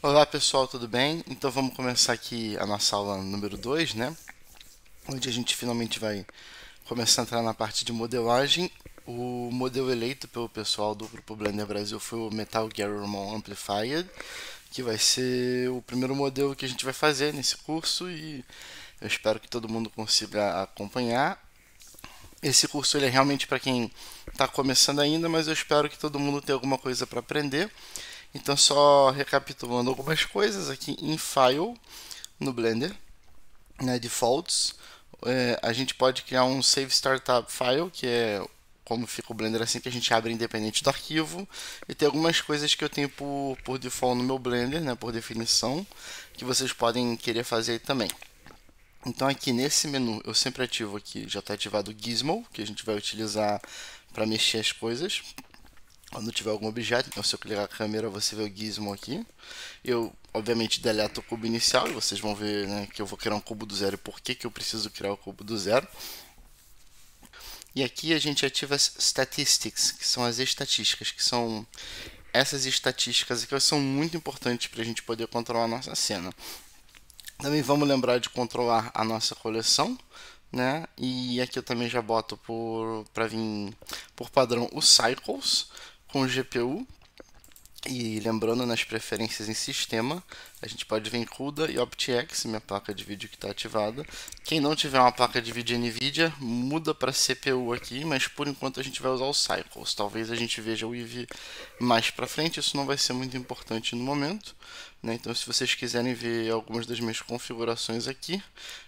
Olá pessoal, tudo bem? Então vamos começar aqui a nossa aula número 2, né? Onde a gente finalmente vai começar a entrar na parte de modelagem. O modelo eleito pelo pessoal do Grupo Blender Brasil foi o Metal Gammon Amplified, que vai ser o primeiro modelo que a gente vai fazer nesse curso e eu espero que todo mundo consiga acompanhar. Esse curso ele é realmente para quem está começando ainda, mas eu espero que todo mundo tenha alguma coisa para aprender. Então, só recapitulando algumas coisas aqui em File, no Blender, né, Defaults, a gente pode criar um Save Startup File, que é como fica o Blender assim que a gente abre independente do arquivo, e tem algumas coisas que eu tenho por default no meu Blender, né, por definição, que vocês podem querer fazer também. Então aqui nesse menu eu sempre ativo aqui, já está ativado o Gizmo, que a gente vai utilizar para mexer as coisas. Quando tiver algum objeto, então se eu clicar a câmera você vê o gizmo aqui. Eu obviamente deleto o cubo inicial e vocês vão ver, né, que eu vou criar um cubo do zero e por que, que eu preciso criar o cubo do zero. E aqui a gente ativa as statistics, que são as estatísticas, que são essas estatísticas que são muito importantes para a gente poder controlar a nossa cena. Também vamos lembrar de controlar a nossa coleção, né? E aqui eu também já boto para vir por padrão os cycles com GPU. E lembrando, nas preferências em sistema, a gente pode ver em CUDA e OptiX, minha placa de vídeo que está ativada. Quem não tiver uma placa de vídeo NVIDIA, muda para CPU aqui, mas por enquanto a gente vai usar os Cycles. Talvez a gente veja o IV mais para frente, isso não vai ser muito importante no momento, né? Então, se vocês quiserem ver algumas das minhas configurações aqui,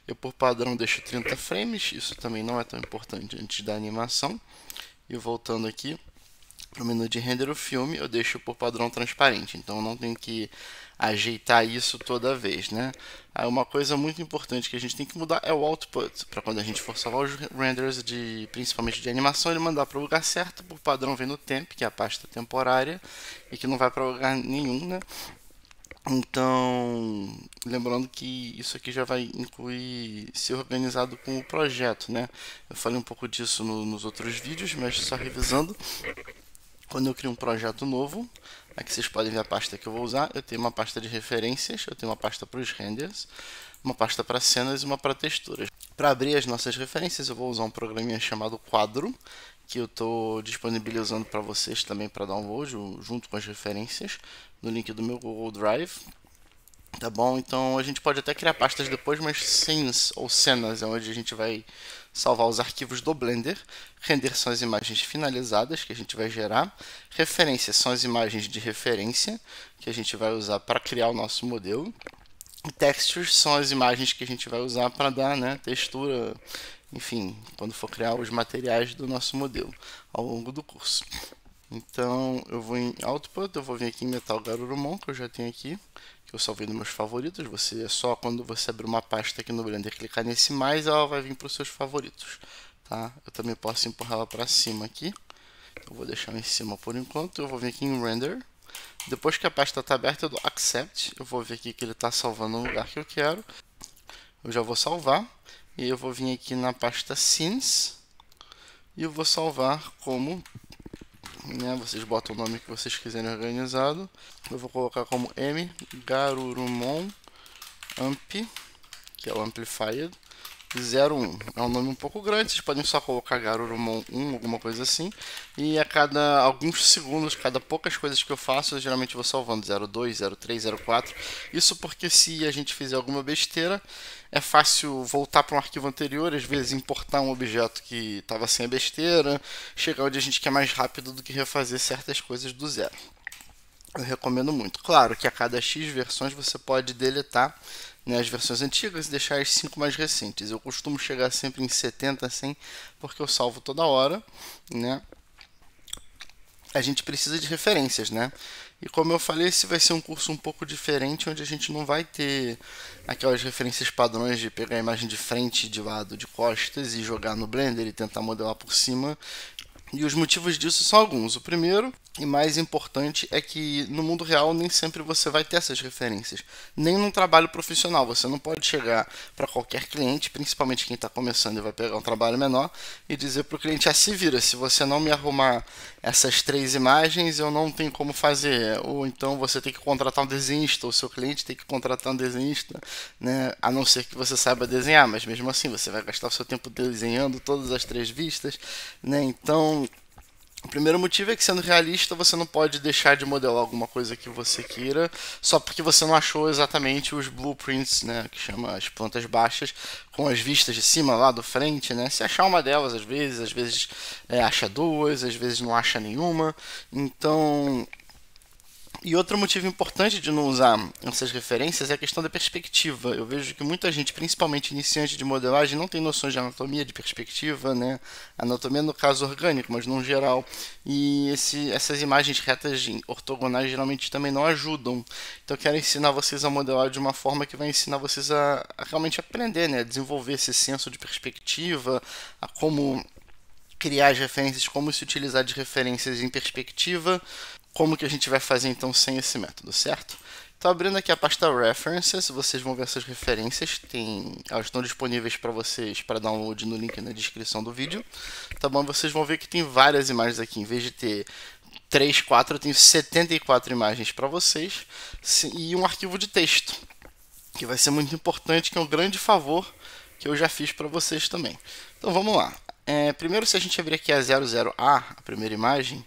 eu por padrão deixo 30 frames, isso também não é tão importante antes da animação. E voltando aqui para o menu de render o filme, eu deixo por padrão transparente, então eu não tenho que ajeitar isso toda vez, né? Aí uma coisa muito importante que a gente tem que mudar é o output, para quando a gente for salvar os renders, principalmente de animação, ele mandar para o lugar certo, por padrão vem no temp, que é a pasta temporária, e que não vai para lugar nenhum, né? Então, lembrando que isso aqui já vai incluir ser organizado com o projeto, né? Eu falei um pouco disso nos outros vídeos, mas só revisando. Quando eu crio um projeto novo, aqui vocês podem ver a pasta que eu vou usar. Eu tenho uma pasta de referências, eu tenho uma pasta para os renders, uma pasta para cenas e uma para texturas. Para abrir as nossas referências, eu vou usar um programinha chamado Quadro, que eu estou disponibilizando para vocês também para download, junto com as referências, no link do meu Google Drive. Tá bom? Então a gente pode até criar pastas depois, mas scenes ou cenas é onde a gente vai salvar os arquivos do Blender. Render são as imagens finalizadas que a gente vai gerar. Referências são as imagens de referência que a gente vai usar para criar o nosso modelo. E textures são as imagens que a gente vai usar para dar, né, textura, enfim, quando for criar os materiais do nosso modelo ao longo do curso. Então eu vou em Output, eu vou vir aqui em Metal Garurumon, que eu já tenho aqui, que eu salvei nos meus favoritos. Você é só quando você abrir uma pasta aqui no Blender, clicar nesse mais, ela vai vir para os seus favoritos, tá? Eu também posso empurrar ela para cima aqui. Eu vou deixar ela em cima por enquanto. Eu vou vir aqui em Render. Depois que a pasta está aberta, eu dou Accept. Eu vou ver aqui que ele está salvando no lugar que eu quero. Eu já vou salvar. E eu vou vir aqui na pasta Scenes. E eu vou salvar como, né, vocês botam o nome que vocês quiserem organizado. Eu vou colocar como M Garurumon Amp, que é o Amplified 01. É um nome um pouco grande, vocês podem só colocar Garurumon 1, alguma coisa assim. E a cada alguns segundos, cada poucas coisas que eu faço, eu geralmente vou salvando 02, 03, 04. Isso porque se a gente fizer alguma besteira, é fácil voltar para um arquivo anterior, às vezes importar um objeto que estava sem a besteira, chegar onde a gente quer mais rápido do que refazer certas coisas do zero. Eu recomendo muito. Claro que a cada X versões você pode deletar, né, as versões antigas e deixar as 5 mais recentes. Eu costumo chegar sempre em 70, 100, porque eu salvo toda hora, né? A gente precisa de referências, né? E como eu falei, esse vai ser um curso um pouco diferente, onde a gente não vai ter aquelas referências padrões de pegar a imagem de frente, de lado, de costas e jogar no Blender e tentar modelar por cima. E os motivos disso são alguns. O primeiro E mais importante é que no mundo real nem sempre você vai ter essas referências, nem num trabalho profissional. Você não pode chegar para qualquer cliente, principalmente quem está começando e vai pegar um trabalho menor, e dizer para o cliente: se vira, se você não me arrumar essas 3 imagens, eu não tenho como fazer. Ou então você tem que contratar um desenhista, ou seu cliente tem que contratar um desenhista, né? A não ser que você saiba desenhar, mas mesmo assim você vai gastar o seu tempo desenhando todas as 3 vistas, né? Então, o primeiro motivo é que, sendo realista, você não pode deixar de modelar alguma coisa que você queira só porque você não achou exatamente os blueprints, né, que chama as plantas baixas, com as vistas de cima lá do frente, né? Se achar uma delas, às vezes acha duas, às vezes não acha nenhuma. Então, e outro motivo importante de não usar essas referências é a questão da perspectiva. Eu vejo que muita gente, principalmente iniciante de modelagem, não tem noções de anatomia, de perspectiva, né? Anatomia no caso orgânico, mas não geral. E essas imagens retas ortogonais geralmente também não ajudam. Então eu quero ensinar vocês a modelar de uma forma que vai ensinar vocês a realmente aprender, né? A desenvolver esse senso de perspectiva, a como criar as referências, como se utilizar de referências em perspectiva, como que a gente vai fazer então sem esse método, certo? Então, abrindo aqui a pasta References, vocês vão ver essas referências, elas estão disponíveis para vocês para download no link na descrição do vídeo, tá bom? Vocês vão ver que tem várias imagens aqui, em vez de ter 3, 4, eu tenho 74 imagens para vocês e um arquivo de texto, que vai ser muito importante, que é um grande favor que eu já fiz para vocês também. Então vamos lá. Primeiro, se a gente abrir aqui a 00A, a primeira imagem,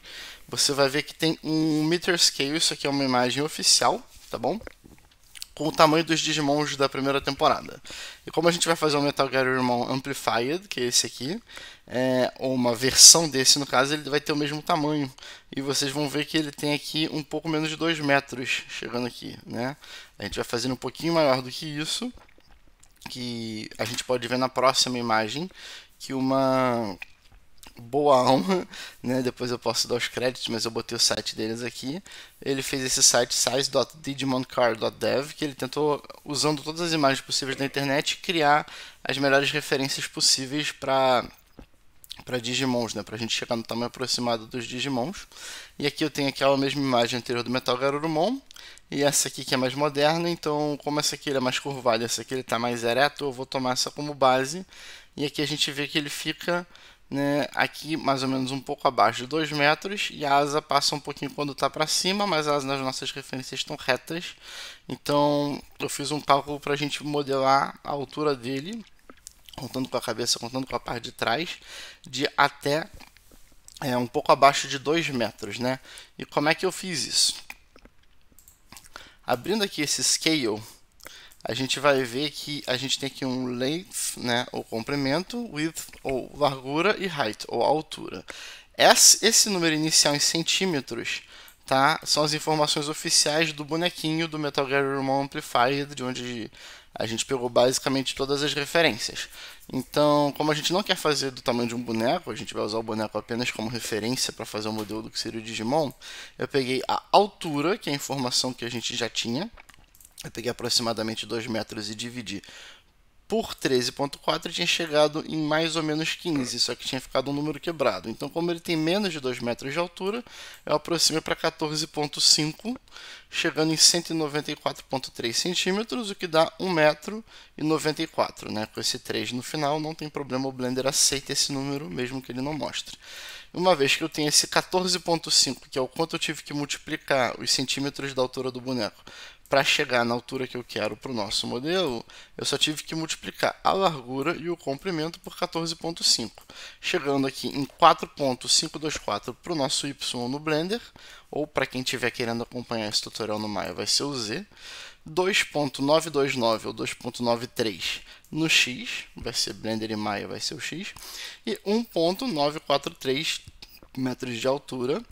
você vai ver que tem um meter scale. Isso aqui é uma imagem oficial, tá bom? Com o tamanho dos Digimons da primeira temporada. E como a gente vai fazer um Metal Garurumon Amplified, que é esse aqui, ou uma versão desse no caso, ele vai ter o mesmo tamanho. E vocês vão ver que ele tem aqui um pouco menos de 2 metros, chegando aqui, né? A gente vai fazendo um pouquinho maior do que isso, que a gente pode ver na próxima imagem, que uma boa alma, né? Depois eu posso dar os créditos, mas eu botei o site deles aqui. Ele fez esse site size.digimoncar.dev, que ele tentou, usando todas as imagens possíveis da internet, criar as melhores referências possíveis para Digimons, né? Pra gente chegar no tamanho aproximado dos Digimons. E aqui eu tenho aquela mesma imagem anterior do Metal Garurumon, e essa aqui que é mais moderna. Então, como essa aqui é mais curvada, essa aqui ele está mais ereto, eu vou tomar essa como base. E aqui a gente vê que ele fica, né, aqui mais ou menos um pouco abaixo de 2 metros, e a asa passa um pouquinho quando está para cima, mas as nas nossas referências estão retas. Então eu fiz um cálculo para a gente modelar a altura dele, contando com a cabeça, contando com a parte de trás, de até um pouco abaixo de 2 metros, né? E como é que eu fiz isso? Abrindo aqui esse scale, a gente vai ver que a gente tem aqui um length, né, ou comprimento, width, ou largura, e height, ou altura. Esse número inicial em centímetros, tá, são as informações oficiais do bonequinho do Metal Garurumon Amplified, de onde a gente pegou basicamente todas as referências. Então, como a gente não quer fazer do tamanho de um boneco, a gente vai usar o boneco apenas como referência para fazer o modelo do que seria o Digimon, eu peguei a altura, que é a informação que a gente já tinha. Eu peguei aproximadamente 2 metros e dividi por 13,4 e tinha chegado em mais ou menos 15, só que tinha ficado um número quebrado. Então, como ele tem menos de 2 metros de altura, eu aproximei para 14,5, chegando em 194,3 centímetros, o que dá 1,94 m, né? Com esse 3 no final, não tem problema, o Blender aceita esse número, mesmo que ele não mostre. Uma vez que eu tenho esse 14,5, que é o quanto eu tive que multiplicar os centímetros da altura do boneco para chegar na altura que eu quero para o nosso modelo, eu só tive que multiplicar a largura e o comprimento por 14,5, chegando aqui em 4,524 para o nosso Y no Blender, ou para quem estiver querendo acompanhar esse tutorial no Maya vai ser o Z, 2,929 ou 2,93 no X, vai ser Blender e Maya, vai ser o X, e 1,943 metros de altura,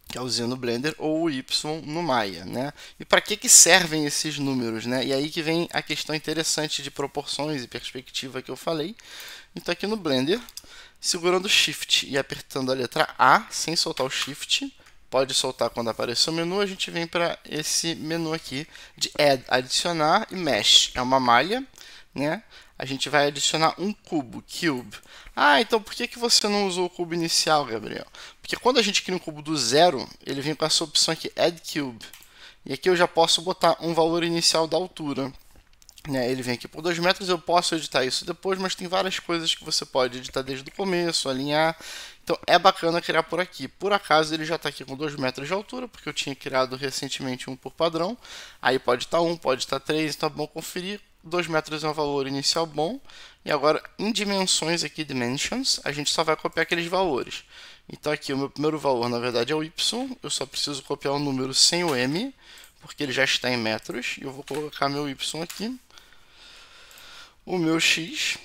que é o Z no Blender, ou o Y no Maya, né? E para que servem esses números, né? E aí que vem a questão interessante de proporções e perspectiva que eu falei. Então aqui no Blender, segurando Shift e apertando a letra A, sem soltar o Shift, pode soltar quando aparecer o menu, a gente vem para esse menu aqui de Add, adicionar, e Mesh, é uma malha, né, a gente vai adicionar um cubo, cube. Ah, então por que você não usou o cubo inicial, Gabriel? Porque quando a gente cria um cubo do zero, ele vem com essa opção aqui, add cube. E aqui eu já posso botar um valor inicial da altura. Ele vem aqui por 2 metros, eu posso editar isso depois, mas tem várias coisas que você pode editar desde o começo, alinhar. Então é bacana criar por aqui. Por acaso ele já está aqui com 2 metros de altura, porque eu tinha criado recentemente um por padrão. Aí pode estar 1, pode estar 3, então é bom conferir. 2 metros é um valor inicial bom. E agora em dimensões aqui, dimensions, a gente só vai copiar aqueles valores. Então aqui o meu primeiro valor na verdade é o y, eu só preciso copiar o número sem o m, porque ele já está em metros. E eu vou colocar meu y aqui. O meu x,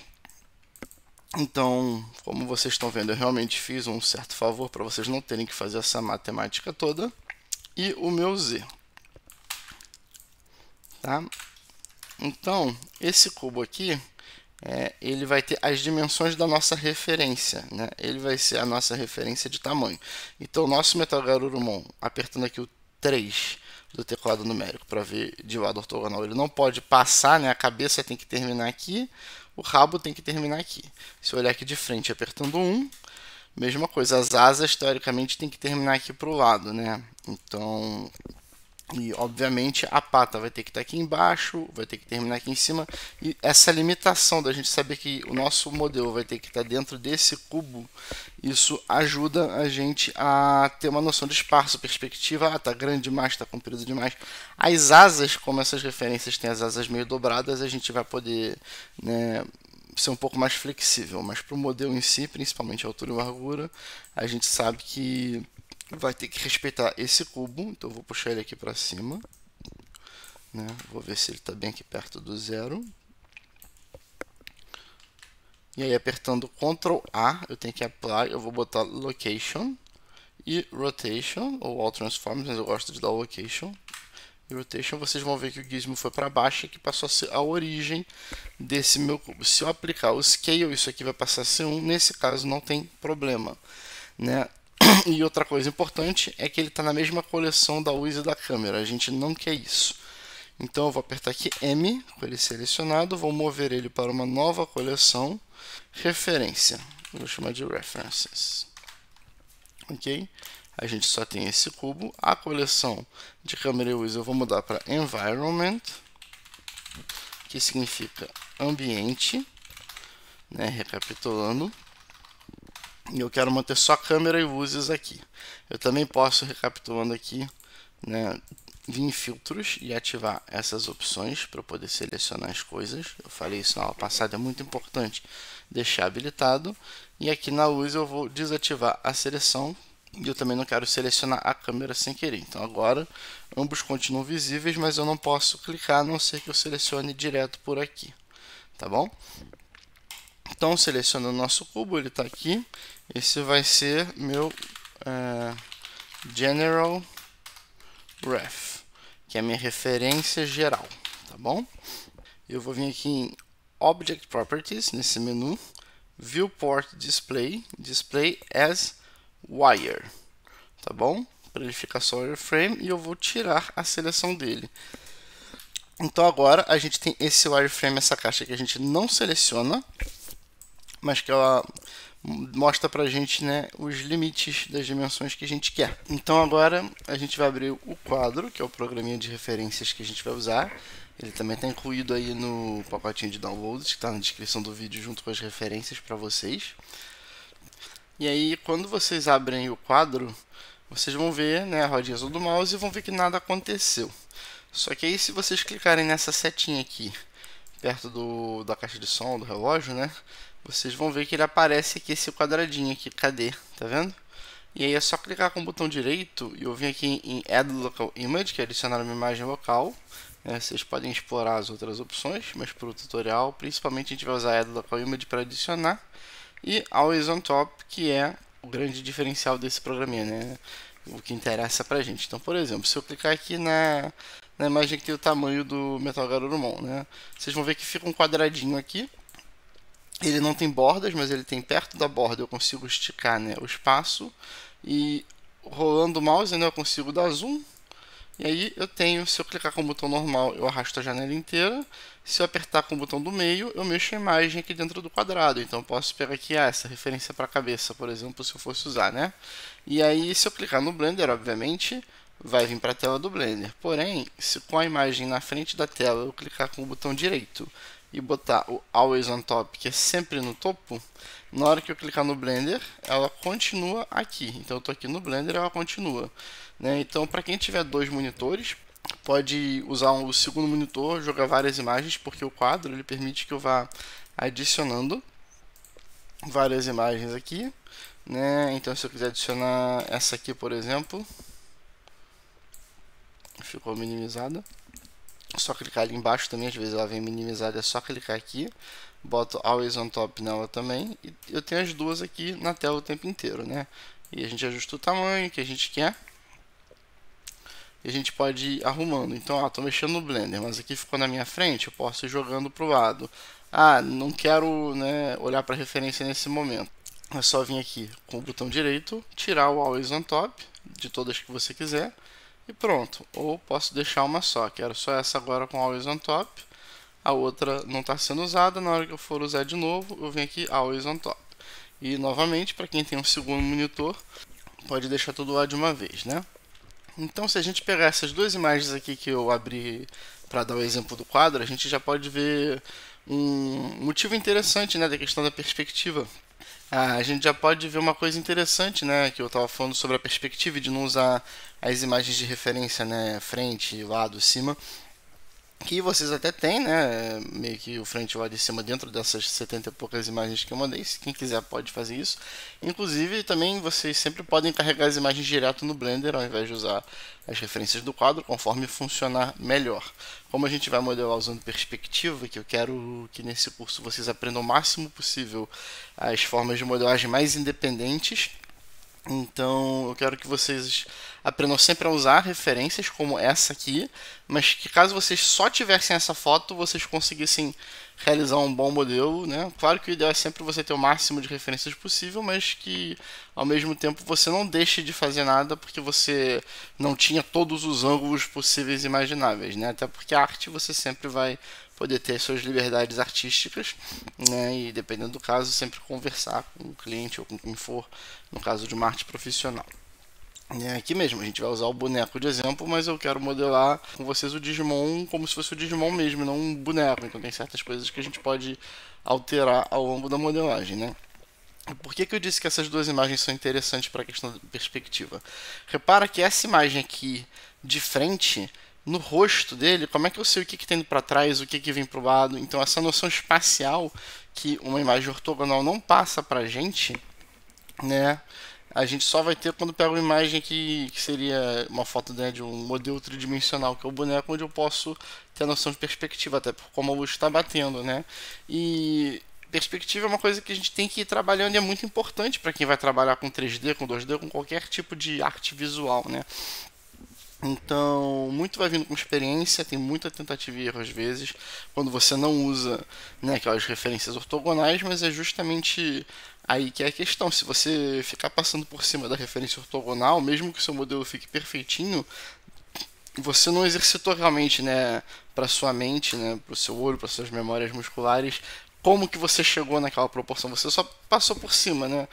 então, como vocês estão vendo, eu realmente fiz um certo favor para vocês não terem que fazer essa matemática toda. E o meu z. Tá? Então, esse cubo aqui, ele vai ter as dimensões da nossa referência, né? Ele vai ser a nossa referência de tamanho. Então, o nosso Metal Garurumon, apertando aqui o 3 do teclado numérico para ver de lado ortogonal, ele não pode passar, né? A cabeça tem que terminar aqui, o rabo tem que terminar aqui. Se eu olhar aqui de frente apertando 1, mesma coisa, as asas teoricamente tem que terminar aqui para o lado, né? Então, e obviamente a pata vai ter que estar aqui embaixo, vai ter que terminar aqui em cima. E essa limitação da gente saber que o nosso modelo vai ter que estar dentro desse cubo, isso ajuda a gente a ter uma noção de espaço, perspectiva. Ah, tá grande demais, tá comprido demais. As asas, como essas referências têm as asas meio dobradas, a gente vai poder, né, ser um pouco mais flexível. Mas para o modelo em si, principalmente a altura e largura, a gente sabe que vai ter que respeitar esse cubo. Então eu vou puxar ele aqui para cima, né? Vou ver se ele está bem aqui perto do zero. E aí apertando Ctrl A, eu tenho que apply, eu vou botar location e rotation, ou all transforms, mas eu gosto de dar location e rotation. Vocês vão ver que o gizmo foi para baixo e que passou a ser a origem desse meu cubo. Se eu aplicar o scale, isso aqui vai passar a ser 1, nesse caso não tem problema, né? E outra coisa importante é que ele está na mesma coleção da luz e da câmera. A gente não quer isso. Então eu vou apertar aqui M, com ele selecionado, vou mover ele para uma nova coleção, referência. Vou chamar de references. Ok? A gente só tem esse cubo. A coleção de câmera e luz eu vou mudar para environment, que significa ambiente, né? Recapitulando. E eu quero manter só câmera e luzes aqui. Eu também posso, recapitulando aqui, né, vir em filtros e ativar essas opções para eu poder selecionar as coisas. Eu falei isso na aula passada, é muito importante deixar habilitado. E aqui na luz eu vou desativar a seleção. E eu também não quero selecionar a câmera sem querer. Então agora ambos continuam visíveis, mas eu não posso clicar a não ser que eu selecione direto por aqui. Tá bom? Então, selecionando o nosso cubo, ele está aqui. Esse vai ser meu General Ref, que é a minha referência geral, tá bom? Eu vou vir aqui em Object Properties, nesse menu, Viewport Display, Display as Wire, tá bom? Para ele ficar só wireframe, e eu vou tirar a seleção dele. Então agora a gente tem esse wireframe, essa caixa que a gente não seleciona, mas que ela mostra pra gente, né, os limites das dimensões que a gente quer. Então agora a gente vai abrir o quadro, que é o programinha de referências que a gente vai usar. Ele também está incluído aí no pacotinho de downloads, que está na descrição do vídeo junto com as referências para vocês. E aí quando vocês abrem o quadro, vocês vão ver, né, a rodinha azul do mouse e vão ver que nada aconteceu. Só que aí se vocês clicarem nessa setinha aqui, perto da caixa de som, do relógio, né, vocês vão ver que ele aparece aqui, esse quadradinho aqui, cadê? Tá vendo? E aí é só clicar com o botão direito e eu vim aqui em Add Local Image, que é adicionar uma imagem local. Vocês podem explorar as outras opções, mas para o tutorial, principalmente a gente vai usar Add Local Image para adicionar. E Always on Top, que é o grande diferencial desse programinha, né? O que interessa pra gente. Então, por exemplo, se eu clicar aqui na imagem que tem o tamanho do Metal Garurumon, né? Vocês vão ver que fica um quadradinho aqui. Ele não tem bordas, mas ele tem perto da borda, eu consigo esticar, né, o espaço. E rolando o mouse, né, eu consigo dar zoom. E aí eu tenho, se eu clicar com o botão normal, eu arrasto a janela inteira. Se eu apertar com o botão do meio, eu mexo a imagem aqui dentro do quadrado. Então eu posso pegar aqui essa referência para a cabeça, por exemplo, se eu fosse usar, né? E aí, se eu clicar no Blender, obviamente, vai vir para a tela do Blender. Porém, se com a imagem na frente da tela eu clicar com o botão direito e botar o Always on Top, que é sempre no topo, na hora que eu clicar no Blender, ela continua aqui. Então eu estou aqui no Blender, ela continua, né? Então, para quem tiver dois monitores, pode usar o segundo monitor, jogar várias imagens, porque o quadro ele permite que eu vá adicionando várias imagens aqui, né? Então, se eu quiser adicionar essa aqui, por exemplo, ficou minimizada. É só clicar ali embaixo também, às vezes ela vem minimizada, é só clicar aqui, boto Always on Top nela também, e eu tenho as duas aqui na tela o tempo inteiro, né? E a gente ajusta o tamanho que a gente quer, e a gente pode ir arrumando. Então, estou mexendo no Blender, mas aqui ficou na minha frente, eu posso ir jogando para o lado. Não quero, né, olhar para a referência nesse momento. É só vir aqui com o botão direito, tirar o Always on Top, de todas que você quiser, e pronto. Ou posso deixar uma só, quero só essa agora com Always on Top, a outra não está sendo usada, na hora que eu for usar de novo, eu venho aqui Always on Top. E novamente, para quem tem um segundo monitor, pode deixar tudo lá de uma vez, né? Então, se a gente pegar essas duas imagens aqui que eu abri para dar o exemplo do quadro, a gente já pode ver um motivo interessante, né, da questão da perspectiva. A gente já pode ver uma coisa interessante, né, que eu estava falando sobre a perspectiva de não usar as imagens de referência, né, frente, lado, cima, que vocês até têm, né, meio que o frente e o lado de cima dentro dessas 70 e poucas imagens que eu mandei. Se quem quiser pode fazer isso. Inclusive, também vocês sempre podem carregar as imagens direto no Blender, ao invés de usar as referências do quadro, conforme funcionar melhor. Como a gente vai modelar usando perspectiva, que eu quero que nesse curso vocês aprendam o máximo possível as formas de modelagem mais independentes. Então, eu quero que vocês aprendam sempre a usar referências como essa aqui, mas que caso vocês só tivessem essa foto, vocês conseguissem realizar um bom modelo, né? Claro que o ideal é sempre você ter o máximo de referências possível, mas que ao mesmo tempo você não deixe de fazer nada porque você não tinha todos os ângulos possíveis e imagináveis, né? Até porque a arte você sempre vai poder ter suas liberdades artísticas, né? E dependendo do caso, sempre conversar com o cliente ou com quem for, no caso de uma arte profissional. Aqui mesmo, a gente vai usar o boneco de exemplo, mas eu quero modelar com vocês o Digimon como se fosse o Digimon mesmo, não um boneco. Então tem certas coisas que a gente pode alterar ao longo da modelagem, né? Por que eu disse que essas duas imagens são interessantes para a questão da perspectiva? Repara que essa imagem aqui de frente, no rosto dele, como é que eu sei o que tem para trás, o que vem para o lado? Então essa noção espacial que uma imagem ortogonal não passa para a gente, né? A gente só vai ter quando pega uma imagem que seria uma foto, né, de um modelo tridimensional, que é o boneco, onde eu posso ter a noção de perspectiva, até por como a luz está batendo, né? E perspectiva é uma coisa que a gente tem que ir trabalhando e é muito importante para quem vai trabalhar com 3D, com 2D, com qualquer tipo de arte visual, né? Então, muito vai vindo com experiência, tem muita tentativa e erro às vezes, quando você não usa, né, aquelas referências ortogonais, mas é justamente aí que é a questão. Se você ficar passando por cima da referência ortogonal, mesmo que o seu modelo fique perfeitinho, você não exercitou realmente, né, para sua mente, né, para o seu olho, para suas memórias musculares, como que você chegou naquela proporção. Você só passou por cima, né?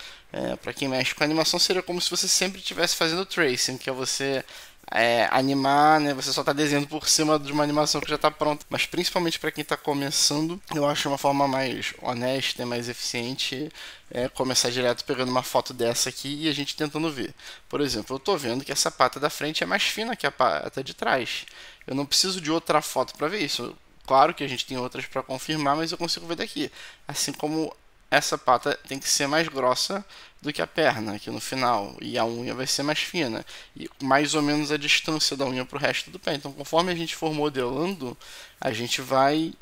Para quem mexe com animação, seria como se você sempre estivesse fazendo tracing, que é você animar, né? Você só está desenhando por cima de uma animação que já está pronta. Mas principalmente para quem está começando, eu acho uma forma mais honesta e mais eficiente começar direto pegando uma foto dessa aqui e a gente tentando ver. Por exemplo, eu estou vendo que essa pata da frente é mais fina que a pata de trás. Eu não preciso de outra foto para ver isso. Claro que a gente tem outras para confirmar, mas eu consigo ver daqui. Assim como essa pata tem que ser mais grossa do que a perna aqui no final, e a unha vai ser mais fina, e mais ou menos a distância da unha para o resto do pé. Então, conforme a gente for modelando, a gente vai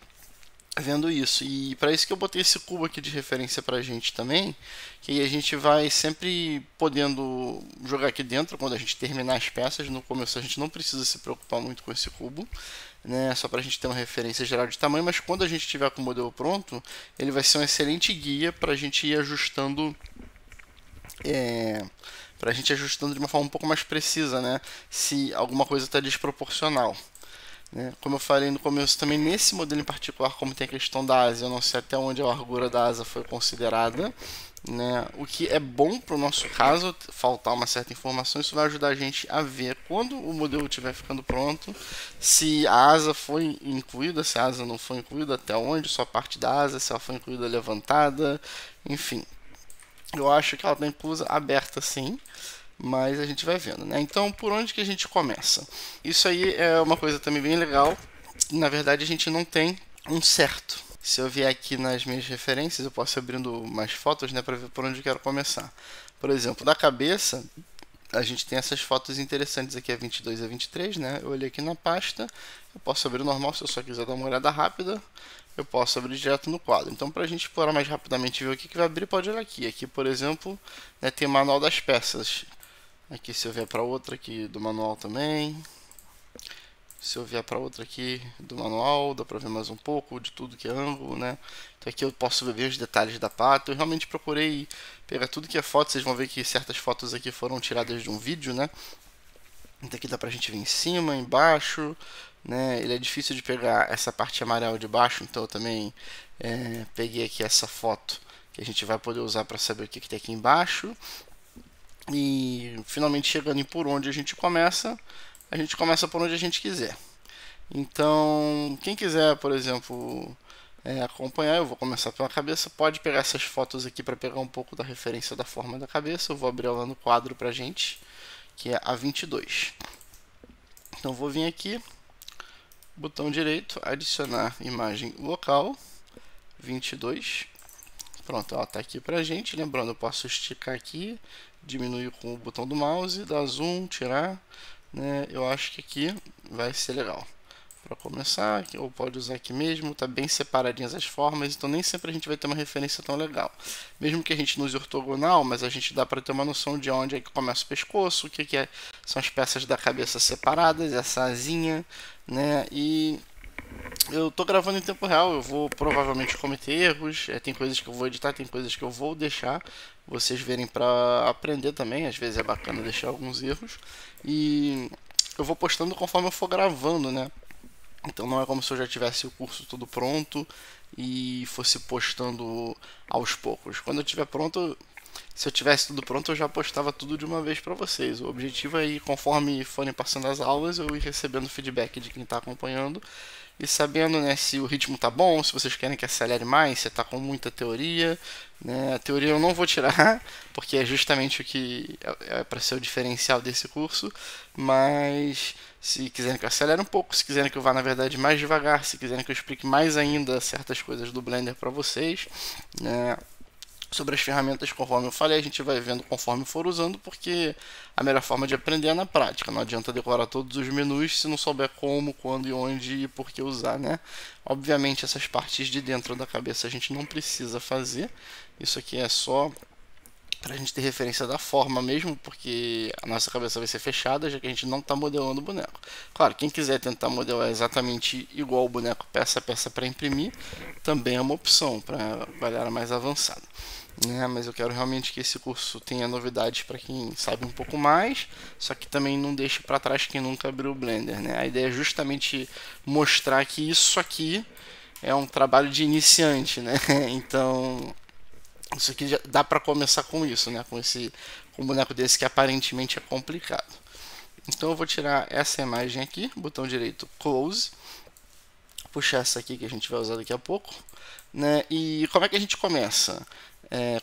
vendo isso. E para isso que eu botei esse cubo aqui de referência para a gente também, que aí a gente vai sempre podendo jogar aqui dentro quando a gente terminar as peças. No começo a gente não precisa se preocupar muito com esse cubo, né? Só para a gente ter uma referência geral de tamanho, mas quando a gente tiver com o modelo pronto, ele vai ser um excelente guia para a gente ir ajustando para a gente ajustando de uma forma um pouco mais precisa, né? Se alguma coisa está desproporcional. Né? Como eu falei no começo, também nesse modelo em particular, como tem a questão da asa, eu não sei até onde a largura da asa foi considerada. Né? O que é bom para o nosso caso, faltar uma certa informação, isso vai ajudar a gente a ver quando o modelo estiver ficando pronto, se a asa foi incluída, se a asa não foi incluída, até onde, só a parte da asa, se ela foi incluída levantada, enfim. Eu acho que ela está inclusa aberta sim, mas a gente vai vendo, né? Então, por onde que a gente começa? Isso aí é uma coisa também bem legal. Na verdade, a gente não tem um certo. Se eu vier aqui nas minhas referências, eu posso ir abrindo mais fotos, né, para ver por onde eu quero começar. Por exemplo, da cabeça, a gente tem essas fotos interessantes aqui, a 22 e a 23, né? Eu olhei aqui na pasta, eu posso abrir normal se eu só quiser dar uma olhada rápida. Eu posso abrir direto no quadro. Então, para a gente explorar mais rapidamente e ver o que vai abrir, pode olhar aqui. Aqui, por exemplo, né, tem o manual das peças. Aqui, se eu vier para outra aqui do manual também. Se eu vier para outra aqui do manual, dá para ver mais um pouco de tudo que é ângulo, né? Então aqui eu posso ver os detalhes da pata. Eu realmente procurei pegar tudo que é foto. Vocês vão ver que certas fotos aqui foram tiradas de um vídeo, né? Então aqui dá pra gente ver em cima, embaixo, né? Ele é difícil de pegar essa parte amarela de baixo, então eu também peguei aqui essa foto que a gente vai poder usar para saber o que tem aqui embaixo. E finalmente chegando em por onde a gente começa por onde a gente quiser. Então, quem quiser, por exemplo, acompanhar, eu vou começar pela cabeça, pode pegar essas fotos aqui para pegar um pouco da referência da forma da cabeça. Eu vou abrir ela no quadro pra gente, que é a 22. Então vou vir aqui, botão direito, adicionar imagem local, 22. Pronto, ela está aqui pra gente. Lembrando, eu posso esticar aqui, diminuir com o botão do mouse, dar zoom, tirar, né? Eu acho que aqui vai ser legal. Para começar, ou pode usar aqui mesmo, tá bem separadinhas as formas, então nem sempre a gente vai ter uma referência tão legal. Mesmo que a gente não use ortogonal, mas a gente dá para ter uma noção de onde é que começa o pescoço, o que são as peças da cabeça separadas, essa asinha, né? E eu tô gravando em tempo real, eu vou provavelmente cometer erros, tem coisas que eu vou editar, tem coisas que eu vou deixar vocês verem para aprender também, às vezes é bacana deixar alguns erros, e eu vou postando conforme eu for gravando, né? Então não é como se eu já tivesse o curso todo pronto e fosse postando aos poucos. Quando eu tiver pronto, se eu tivesse tudo pronto, eu já postava tudo de uma vez para vocês. O objetivo é ir, conforme forem passando as aulas, eu ir recebendo feedback de quem está acompanhando e sabendo, né, se o ritmo tá bom, se vocês querem que acelere mais, se tá com muita teoria, né? A teoria eu não vou tirar, porque é justamente o que é para ser o diferencial desse curso, mas se quiserem que eu acelere um pouco, se quiserem que eu vá na verdade mais devagar, se quiserem que eu explique mais ainda certas coisas do Blender para vocês, né? Sobre as ferramentas, conforme eu falei, a gente vai vendo conforme for usando, porque a melhor forma de aprender é na prática. Não adianta decorar todos os menus se não souber como, quando e onde e por que usar, né? Obviamente essas partes de dentro da cabeça a gente não precisa fazer. Isso aqui é só para a gente ter referência da forma mesmo, porque a nossa cabeça vai ser fechada, já que a gente não está modelando o boneco. Claro, quem quiser tentar modelar exatamente igual o boneco, peça a peça para imprimir, também é uma opção para galera mais avançada. Mas eu quero realmente que esse curso tenha novidades para quem sabe um pouco mais, só que também não deixe para trás quem nunca abriu o Blender, né? A ideia é justamente mostrar que isso aqui é um trabalho de iniciante, né? Então, isso aqui já dá para começar com isso, né? Com um boneco desse que aparentemente é complicado. Então eu vou tirar essa imagem aqui, botão direito Close, puxar essa aqui que a gente vai usar daqui a pouco, né? E como é que a gente começa?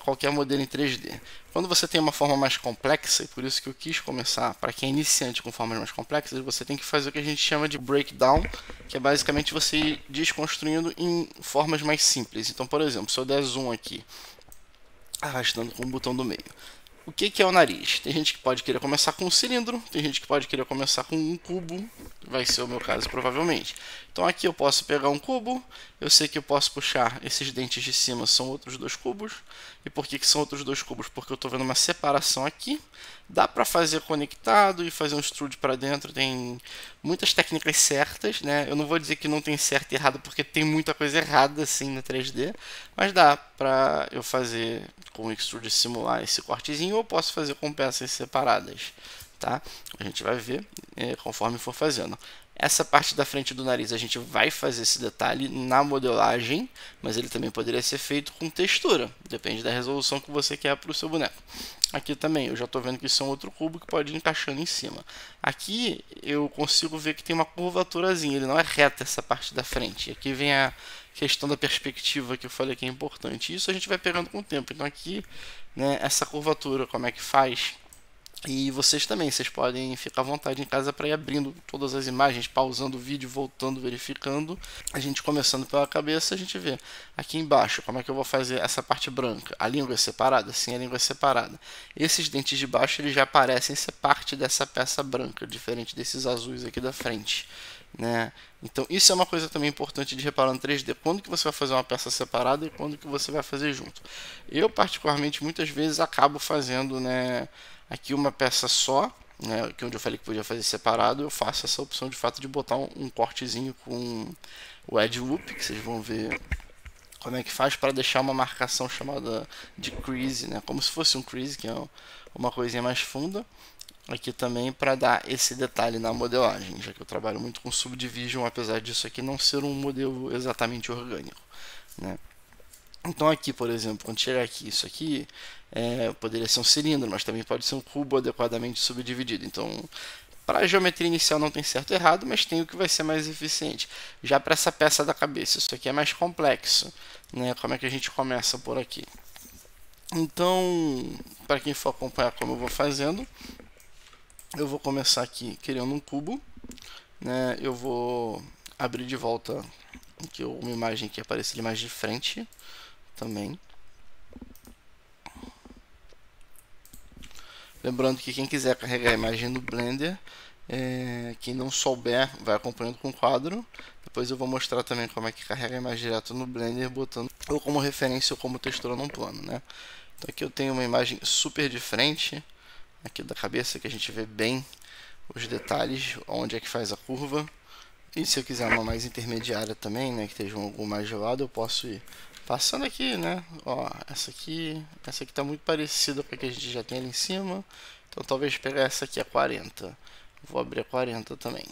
Qualquer modelo em 3D. Quando você tem uma forma mais complexa, e por isso que eu quis começar, para quem é iniciante com formas mais complexas, você tem que fazer o que a gente chama de breakdown, que é basicamente você ir desconstruindo em formas mais simples. Então, por exemplo, se eu der zoom aqui, arrastando com o botão do meio, o que é o nariz? Tem gente que pode querer começar com um cilindro, tem gente que pode querer começar com um cubo, vai ser o meu caso provavelmente. Então aqui eu posso pegar um cubo, eu sei que eu posso puxar esses dentes de cima, são outros dois cubos. E por que são outros dois cubos? Porque eu estou vendo uma separação aqui, dá para fazer conectado e fazer um extrude para dentro, tem muitas técnicas certas, né? Eu não vou dizer que não tem certo e errado, porque tem muita coisa errada assim no 3D, mas dá pra eu fazer com o Extrude simular esse cortezinho, ou posso fazer com peças separadas, tá? A gente vai ver conforme for fazendo. Essa parte da frente do nariz a gente vai fazer esse detalhe na modelagem, mas ele também poderia ser feito com textura, depende da resolução que você quer para o seu boneco. Aqui também, eu já estou vendo que isso é um outro cubo que pode ir encaixando em cima. Aqui eu consigo ver que tem uma curvaturazinha, ele não é reto essa parte da frente. Aqui vem a questão da perspectiva que eu falei que é importante. Isso a gente vai pegando com o tempo. Então aqui, né, essa curvatura, como é que faz? E vocês também, vocês podem ficar à vontade em casa para ir abrindo todas as imagens, pausando o vídeo, voltando, verificando. A gente começando pela cabeça, a gente vê aqui embaixo como é que eu vou fazer essa parte branca. A língua é separada? Sim, a língua é separada. Esses dentes de baixo eles já parecem ser parte dessa peça branca, diferente desses azuis aqui da frente, né? Então isso é uma coisa também importante de reparar no 3D. Quando que você vai fazer uma peça separada e quando que você vai fazer junto. Eu particularmente muitas vezes acabo fazendo, né, aqui uma peça só, né, que onde eu falei que podia fazer separado, eu faço essa opção de fato de botar um cortezinho com o edge loop, que vocês vão ver como é que faz para deixar uma marcação chamada de crease, né, como se fosse um crease, que é uma coisinha mais funda. Aqui também para dar esse detalhe na modelagem, já que eu trabalho muito com Subdivision, apesar disso aqui não ser um modelo exatamente orgânico, né? Então aqui, por exemplo, quando chegar aqui, isso aqui poderia ser um cilindro, mas também pode ser um cubo adequadamente subdividido. Então, para a geometria inicial não tem certo e errado, mas tem o que vai ser mais eficiente. Já para essa peça da cabeça, isso aqui é mais complexo, né? Como é que a gente começa por aqui? Então, para quem for acompanhar como eu vou fazendo, eu vou começar aqui criando um cubo, né? Eu vou abrir de volta aqui uma imagem que aparece ali mais de frente também. Lembrando que quem quiser carregar a imagem no Blender, quem não souber, vai acompanhando com o quadro. Depois eu vou mostrar também como é que carrega a imagem direto no Blender, botando ou como referência ou como textura num plano, né? Então aqui eu tenho uma imagem super de frente, aqui da cabeça, que a gente vê bem os detalhes, onde é que faz a curva. E se eu quiser uma mais intermediária também, né, que esteja algo mais gelado, eu posso ir passando aqui, né? Ó, essa aqui está muito parecida com a que a gente já tem ali em cima. Então talvez pegar essa aqui a 40. Vou abrir a 40 também.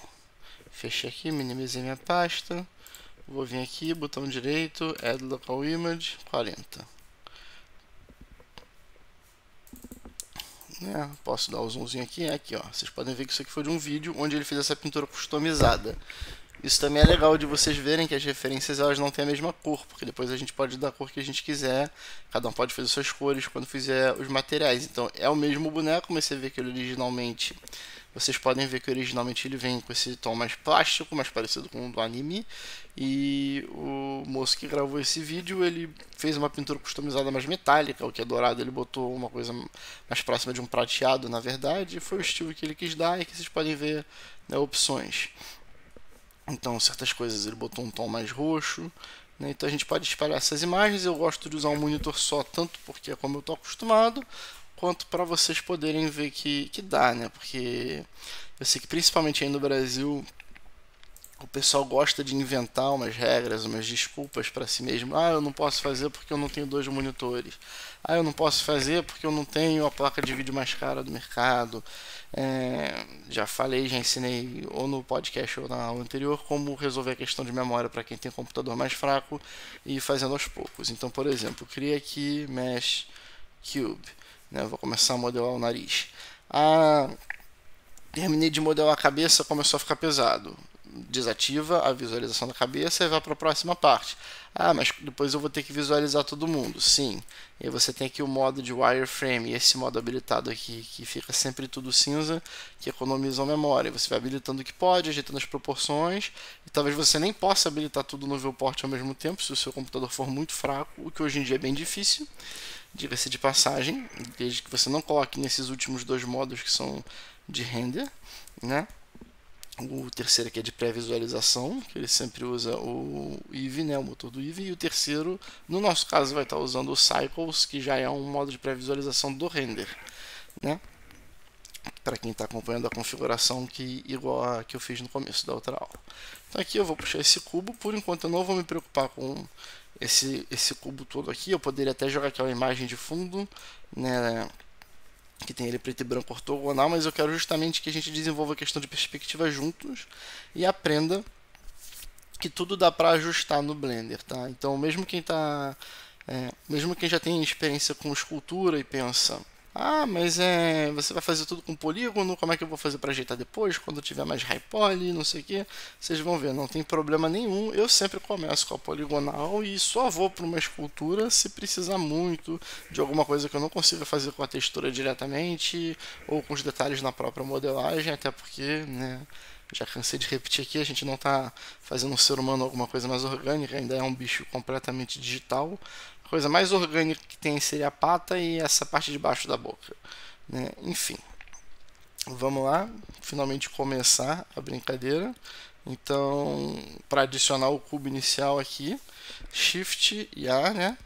Fechei aqui, minimizei minha pasta. Vou vir aqui, botão direito, Add Local Image, 40. Posso dar o zoomzinho aqui, aqui ó. Vocês podem ver que isso aqui foi de um vídeo onde ele fez essa pintura customizada. Isso também é legal de vocês verem que as referências elas não têm a mesma cor, porque depois a gente pode dar a cor que a gente quiser, cada um pode fazer suas cores quando fizer os materiais. Então é o mesmo boneco, mas você vê que ele originalmente, vocês podem ver que originalmente ele vem com esse tom mais plástico, mais parecido com o do anime, e o moço que gravou esse vídeo, ele fez uma pintura customizada mais metálica, o que é dourado, ele botou uma coisa mais próxima de um prateado, na verdade, foi o estilo que ele quis dar e que vocês podem ver, né, opções. Então, certas coisas ele botou um tom mais roxo, né? Então a gente pode espalhar essas imagens. Eu gosto de usar um monitor só, tanto porque é como eu estou acostumado, quanto para vocês poderem ver que dá, né? Porque eu sei que principalmente aí no Brasil o pessoal gosta de inventar umas regras, umas desculpas para si mesmo. Ah, eu não posso fazer porque eu não tenho 2 monitores. Ah, eu não posso fazer porque eu não tenho a placa de vídeo mais cara do mercado. Já falei, já ensinei ou no podcast ou na aula anterior como resolver a questão de memória para quem tem computador mais fraco e ir fazendo aos poucos. Então, por exemplo, cria aqui Mesh Cube, né? Vou começar a modelar o nariz. Terminei de modelar a cabeça, começou a ficar pesado. Desativa a visualização da cabeça e vai para a próxima parte. Ah, mas depois eu vou ter que visualizar todo mundo. Sim. E aí você tem aqui o modo de wireframe, e esse modo habilitado aqui, que fica sempre tudo cinza, que economiza a memória. Você vai habilitando o que pode, ajeitando as proporções, e talvez você nem possa habilitar tudo no viewport ao mesmo tempo, se o seu computador for muito fraco, o que hoje em dia é bem difícil, diga-se de passagem, desde que você não coloque nesses últimos 2 modos que são de render, né? O terceiro aqui é de pré-visualização, que ele sempre usa o Eevee, né, o motor do Eevee, e o terceiro, no nosso caso, vai estar usando o Cycles, que já é um modo de pré-visualização do render, né? para quem está acompanhando a configuração igual a que eu fiz no começo da outra aula. Então aqui eu vou puxar esse cubo, por enquanto eu não vou me preocupar com esse cubo todo aqui. Eu poderia até jogar aquela imagem de fundo, né, que tem ele preto e branco ortogonal, mas eu quero justamente que a gente desenvolva a questão de perspectiva juntos e aprenda que tudo dá para ajustar no Blender, tá? Então mesmo quem já tem experiência com escultura e pensa, ah, mas você vai fazer tudo com polígono, como é que eu vou fazer para ajeitar depois, quando tiver mais high poly, não sei o que, vocês vão ver, não tem problema nenhum, eu sempre começo com a poligonal e só vou para uma escultura se precisar muito de alguma coisa que eu não consiga fazer com a textura diretamente, ou com os detalhes na própria modelagem, até porque, né, já cansei de repetir aqui, a gente não está fazendo um ser humano alguma coisa mais orgânica, ainda é um bicho completamente digital. A coisa mais orgânica que tem seria a pata e essa parte de baixo da boca, né? Enfim, vamos lá, finalmente começar a brincadeira. Então, para adicionar o cubo inicial aqui, Shift e A, né?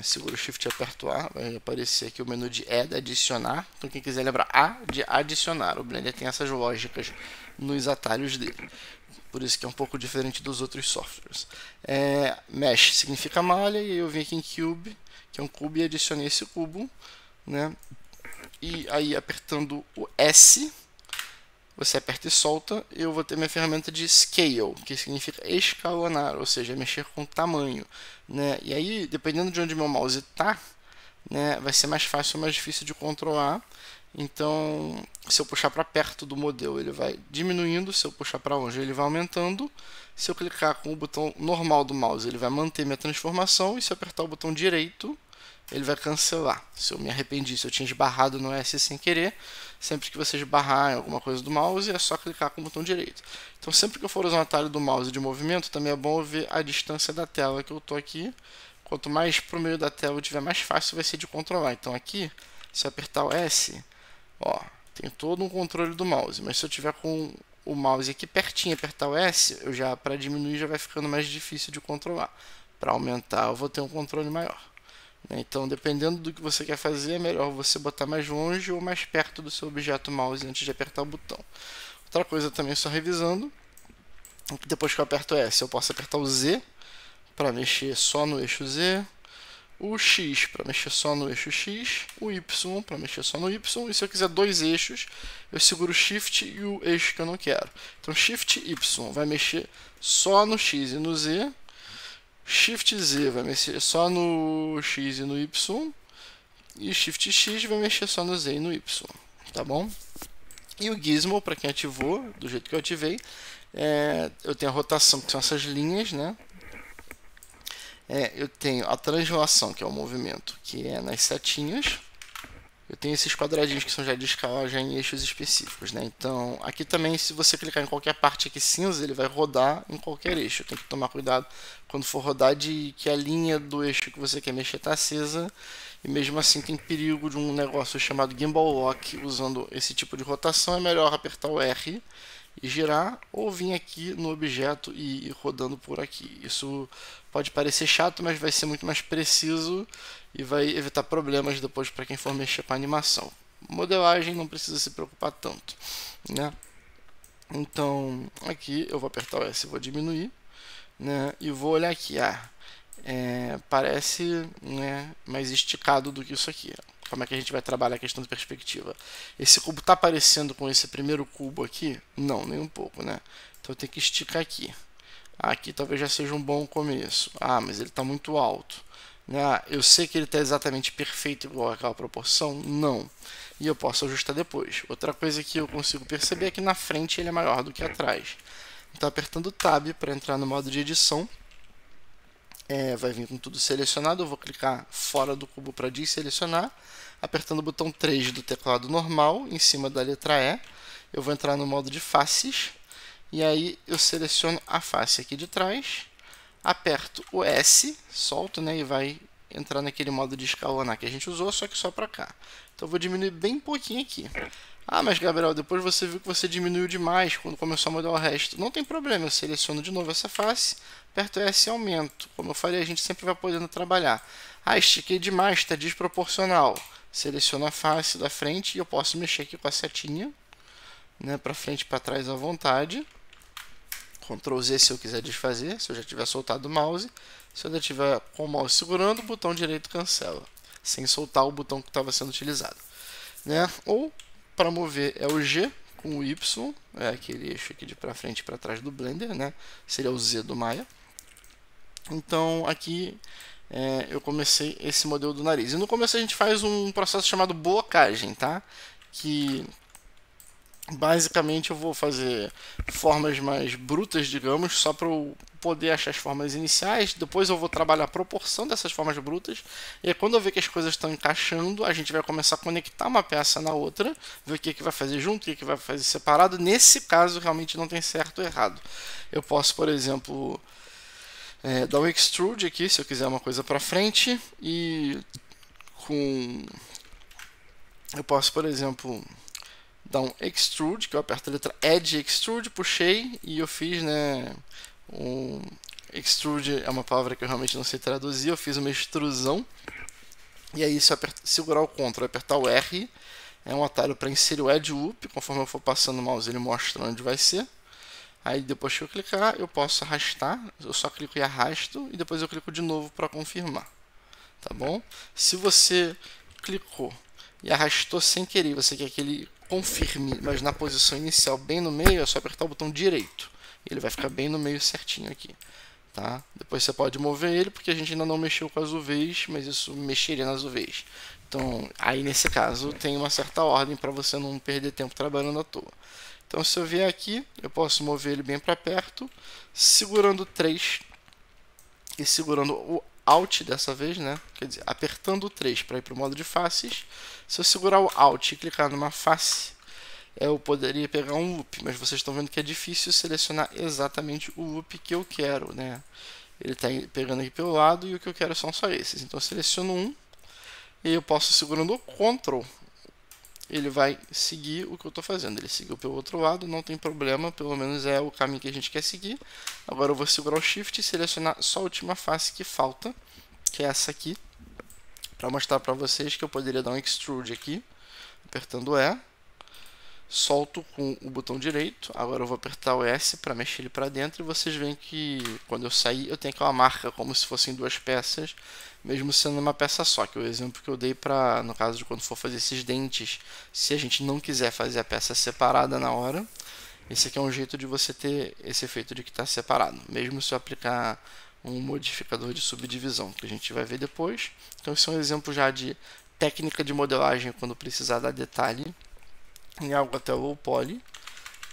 Segura o Shift e aperto A, vai aparecer aqui o menu de Add, adicionar. Então quem quiser lembrar A de adicionar, o Blender tem essas lógicas nos atalhos dele. Por isso que é um pouco diferente dos outros softwares. Mesh significa malha, e eu vim aqui em Cube, que é um cubo, e adicionei esse cubo, né? E aí apertando o S, você aperta e solta, eu vou ter minha ferramenta de Scale, que significa escalonar, ou seja, mexer com tamanho, né? E aí, dependendo de onde meu mouse está, né, vai ser mais fácil ou mais difícil de controlar. Então, se eu puxar para perto do modelo, ele vai diminuindo, se eu puxar para longe, ele vai aumentando. Se eu clicar com o botão normal do mouse, ele vai manter minha transformação, e se eu apertar o botão direito, ele vai cancelar. Se eu me arrependi, se eu tinha esbarrado no S sem querer, sempre que você esbarrar em alguma coisa do mouse, é só clicar com o botão direito. Então, sempre que eu for usar um atalho do mouse de movimento, também é bom ver a distância da tela que eu estou aqui. Quanto mais para o meio da tela eu tiver, mais fácil vai ser de controlar. Então aqui, se eu apertar o S, ó, tem todo um controle do mouse. Mas se eu tiver com o mouse aqui pertinho e apertar o S, para diminuir já vai ficando mais difícil de controlar. Para aumentar eu vou ter um controle maior. Então, dependendo do que você quer fazer, é melhor você botar mais longe ou mais perto do seu objeto mouse antes de apertar o botão. Outra coisa também, só revisando, depois que eu aperto S, eu posso apertar o Z para mexer só no eixo Z, o X para mexer só no eixo X, o Y para mexer só no Y, e se eu quiser dois eixos, eu seguro o Shift e o eixo que eu não quero. Então, Shift Y vai mexer só no X e no Z, Shift Z vai mexer só no X e no Y, e Shift X vai mexer só no Z e no Y, tá bom? E o Gizmo, para quem ativou, do jeito que eu ativei, eu tenho a rotação, que são essas linhas, né? Eu tenho a translação, que é o movimento, que é nas setinhas. Eu tenho esses quadradinhos que são já de escala, já em eixos específicos, né? Então, aqui também, se você clicar em qualquer parte aqui cinza, ele vai rodar em qualquer eixo. Tem que tomar cuidado quando for rodar de que a linha do eixo que você quer mexer está acesa. E mesmo assim tem perigo de um negócio chamado Gimbal Lock. Usando esse tipo de rotação, é melhor apertar o R e girar, ou vir aqui no objeto e ir rodando por aqui. Isso pode parecer chato, mas vai ser muito mais preciso e vai evitar problemas depois para quem for mexer com a animação. Modelagem não precisa se preocupar tanto, né? Então, aqui eu vou apertar o S e vou diminuir, né? E vou olhar aqui, parece, né, mais esticado do que isso aqui. Como é que a gente vai trabalhar a questão de perspectiva? Esse cubo está parecendo com esse primeiro cubo aqui? Não, nem um pouco, né? Então eu tenho que esticar aqui. Aqui talvez já seja um bom começo. Ah, mas ele está muito alto. Eu sei que ele está exatamente perfeito igual àquela proporção? Não. E eu posso ajustar depois. Outra coisa que eu consigo perceber é que na frente ele é maior do que atrás. Então apertando Tab para entrar no modo de edição, vai vir com tudo selecionado. Eu vou clicar fora do cubo para desselecionar, apertando o botão 3 do teclado normal em cima da letra E. Eu vou entrar no modo de faces, e aí eu seleciono a face aqui de trás, aperto o S, solto, né, e vai entrar naquele modo de escalonar que a gente usou, só que só para cá. Então eu vou diminuir bem pouquinho aqui. Ah, mas Gabriel, depois você viu que você diminuiu demais quando começou a mudar o resto. Não tem problema, eu seleciono de novo essa face, aperto S e aumento. Como eu falei, a gente sempre vai podendo trabalhar. Ah, estiquei demais, está desproporcional. seleciono a face da frente e eu posso mexer aqui com a setinha, né, para frente e para trás à vontade. Ctrl Z se eu quiser desfazer, se eu já tiver soltado o mouse. Se eu ainda tiver com o mouse segurando, o botão direito cancela, sem soltar o botão que estava sendo utilizado, né? Ou para mover é o G com o Y, é aquele eixo aqui de para frente e para trás do Blender, né? Seria o Z do Maya. Então aqui eu comecei esse modelo do nariz. E no começo a gente faz um processo chamado blocagem, tá? Que basicamente eu vou fazer formas mais brutas, digamos, só para eu poder achar as formas iniciais. Depois eu vou trabalhar a proporção dessas formas brutas. E aí, quando eu ver que as coisas estão encaixando, a gente vai começar a conectar uma peça na outra, ver o que vai fazer junto, o que vai fazer separado. Nesse caso, realmente não tem certo ou errado. Eu posso, por exemplo, dar um extrude aqui, se eu quiser uma coisa para frente. E eu posso, por exemplo, dar um extrude, que eu aperto a letra Edge Extrude, puxei e eu fiz, né, um extrude é uma palavra que eu realmente não sei traduzir, eu fiz uma extrusão. E aí, se eu segurar o Ctrl e apertar o R, é um atalho para inserir o Edge Loop. Conforme eu for passando o mouse, ele mostra onde vai ser. Aí, depois que eu clicar, eu posso arrastar, eu só clico e arrasto, e depois eu clico de novo para confirmar, tá bom? Se você clicou e arrastou sem querer, você quer que ele confirme, mas na posição inicial, bem no meio, é só apertar o botão direito. Ele vai ficar bem no meio certinho aqui, tá? Depois você pode mover ele, porque a gente ainda não mexeu com as UVs, mas isso mexeria nas UVs. Então, aí nesse caso, tem uma certa ordem para você não perder tempo trabalhando à toa. Então, se eu vier aqui, eu posso mover ele bem para perto, segurando 3 e segurando o Alt dessa vez, né? Quer dizer, apertando o 3 para ir para o modo de faces. Se eu segurar o Alt e clicar numa face, eu poderia pegar um loop, mas vocês estão vendo que é difícil selecionar exatamente o loop que eu quero, né? Ele está pegando aqui pelo lado e o que eu quero são só esses. Então eu seleciono um e eu posso, segurando o Ctrl, ele vai seguir o que eu estou fazendo. Ele seguiu pelo outro lado, não tem problema, pelo menos é o caminho que a gente quer seguir. Agora eu vou segurar o Shift e selecionar só a última face que falta, que é essa aqui, para mostrar para vocês que eu poderia dar um extrude aqui, apertando E, solto com o botão direito. Agora eu vou apertar o S para mexer ele para dentro e vocês veem que quando eu sair eu tenho aquela marca como se fossem duas peças, mesmo sendo uma peça só, que é o exemplo que eu dei para, no caso de quando for fazer esses dentes, se a gente não quiser fazer a peça separada na hora, esse aqui é um jeito de você ter esse efeito de que está separado, mesmo se eu aplicar um modificador de subdivisão, que a gente vai ver depois. Então esse é um exemplo já de técnica de modelagem quando precisar dar detalhe em algo até low poly.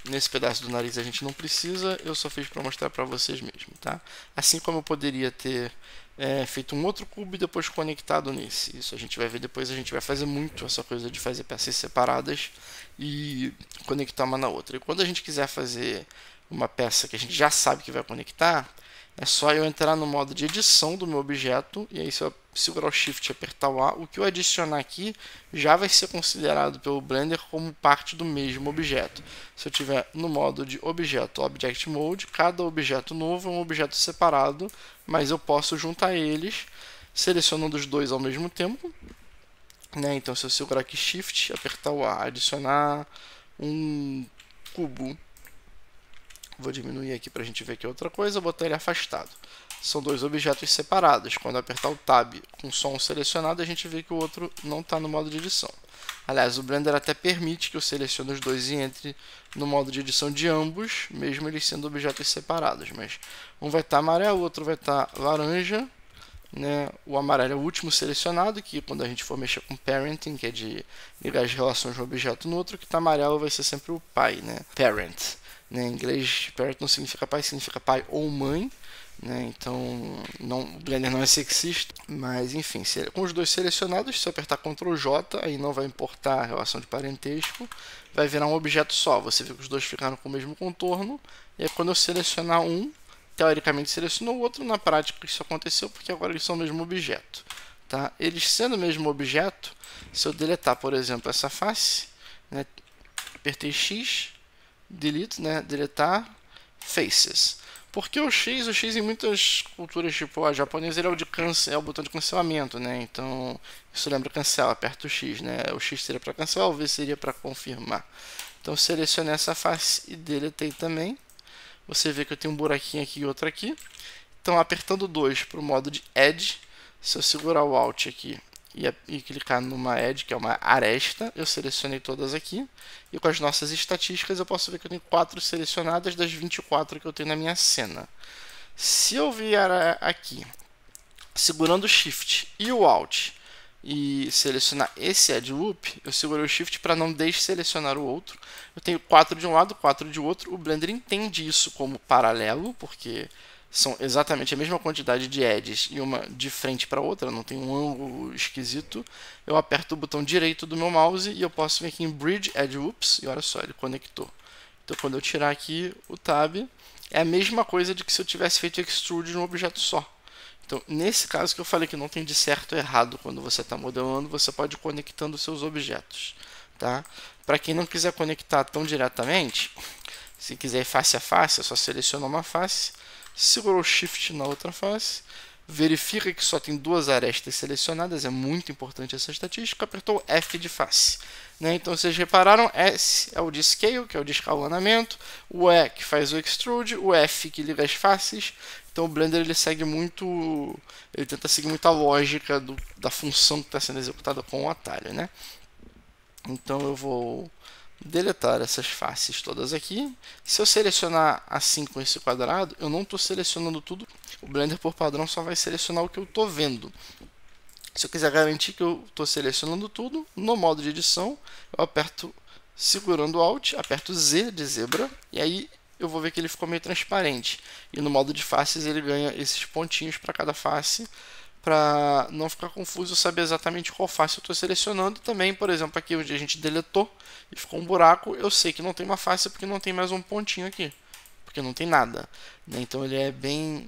Nesse pedaço do nariz a gente não precisa, eu só fiz para mostrar para vocês mesmo, tá? Assim como eu poderia ter feito um outro cubo e depois conectado nesse. Isso a gente vai ver depois, a gente vai fazer muito essa coisa de fazer peças separadas e conectar uma na outra. E quando a gente quiser fazer uma peça que a gente já sabe que vai conectar, é só eu entrar no modo de edição do meu objeto, e aí se eu segurar o Shift e apertar o A, o que eu adicionar aqui já vai ser considerado pelo Blender como parte do mesmo objeto. Se eu tiver no modo de objeto, Object Mode, cada objeto novo é um objeto separado, mas eu posso juntar eles, selecionando os dois ao mesmo tempo, né? Então se eu segurar aqui Shift, apertar o A, adicionar um cubo, vou diminuir aqui para a gente ver que é outra coisa, botar ele afastado. São dois objetos separados. Quando eu apertar o Tab com o som selecionado, a gente vê que o outro não está no modo de edição. Aliás, o Blender até permite que eu selecione os dois e entre no modo de edição de ambos, mesmo eles sendo objetos separados. Mas um vai estar amarelo, o outro vai estar laranja, né? O amarelo é o último selecionado, que quando a gente for mexer com parenting, que é de ligar as relações de um objeto no outro, que está amarelo vai ser sempre o pai, né? Parent. Em inglês, parent não significa pai, significa pai ou mãe, né? Então o Blender não é sexista, mas enfim, com os dois selecionados, se eu apertar Ctrl J, aí não vai importar a relação de parentesco, vai virar um objeto só. Você vê que os dois ficaram com o mesmo contorno, e aí quando eu selecionar um, teoricamente selecionou o outro, na prática isso aconteceu porque agora eles são o mesmo objeto, tá? Eles sendo o mesmo objeto, se eu deletar, por exemplo, essa face, né? Apertei X, delete, né? Deletar faces. Porque o X em muitas culturas, tipo a japonesa, ele é o de é o botão de cancelamento, né? Então, isso lembra cancela, aperta o X, né? O X seria para cancelar, o V seria para confirmar. Então, selecionei essa face e deletei também. Você vê que eu tenho um buraquinho aqui e outro aqui. Então, apertando 2 para o modo de Edge, se eu segurar o Alt aqui e clicar numa Edge, que é uma aresta, eu selecionei todas aqui. E com as nossas estatísticas, eu posso ver que eu tenho 4 selecionadas das 24 que eu tenho na minha cena. Se eu vier aqui, segurando o Shift e o Alt, e selecionar esse Edge Loop, eu segurei o Shift para não desselecionar o outro. Eu tenho 4 de um lado, 4 de outro. O Blender entende isso como paralelo, porque são exatamente a mesma quantidade de edges e uma de frente para outra, não tem um ângulo esquisito. Eu aperto o botão direito do meu mouse e eu posso vir aqui em Bridge Edge Loops e olha só, ele conectou. Então quando eu tirar aqui o Tab, é a mesma coisa de que se eu tivesse feito Extrude num objeto só. Então, nesse caso que eu falei que não tem de certo ou errado quando você está modelando, você pode ir conectando seus objetos. Tá? Para quem não quiser conectar tão diretamente, se quiser ir face a face, é só selecionar uma face, segura o Shift na outra face, verifica que só tem 2 arestas selecionadas, é muito importante essa estatística, apertou F de face. Né? Então vocês repararam, S é o de Scale, que é o de escalonamento, o E que faz o Extrude, o F que liga as faces. Então o Blender ele segue muito, ele tenta seguir muito a lógica da função que está sendo executada com o atalho. Né? Então eu vou deletar essas faces todas aqui. Se eu selecionar assim com esse quadrado, eu não estou selecionando tudo. O Blender por padrão só vai selecionar o que eu estou vendo. Se eu quiser garantir que eu estou selecionando tudo, no modo de edição, eu aperto segurando o Alt, aperto Z de zebra, e aí eu vou ver que ele ficou meio transparente. E no modo de faces ele ganha esses pontinhos para cada face, para não ficar confuso, saber exatamente qual face eu estou selecionando. Também, por exemplo, aqui onde a gente deletou e ficou um buraco, eu sei que não tem uma face porque não tem mais um pontinho aqui, porque não tem nada. Né? Então ele é bem...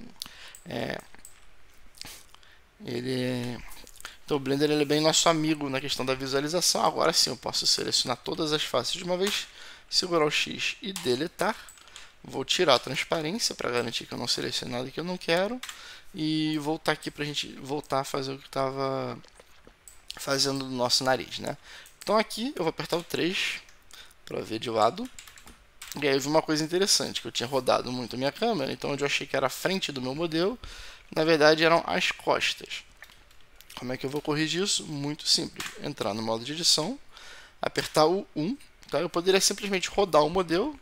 Então o Blender ele é bem nosso amigo na questão da visualização. Agora sim, eu posso selecionar todas as faces de uma vez, segurar o X e deletar. Vou tirar a transparência para garantir que eu não selecionei nada que eu não quero. E voltar aqui para a gente voltar a fazer o que estava fazendo no nosso nariz, né? Então aqui eu vou apertar o 3 para ver de lado. E aí eu vi uma coisa interessante, que eu tinha rodado muito a minha câmera, então onde eu achei que era a frente do meu modelo, na verdade eram as costas. Como é que eu vou corrigir isso? Muito simples. Entrar no modo de edição, apertar o 1. Tá? Eu poderia simplesmente rodar o modelo,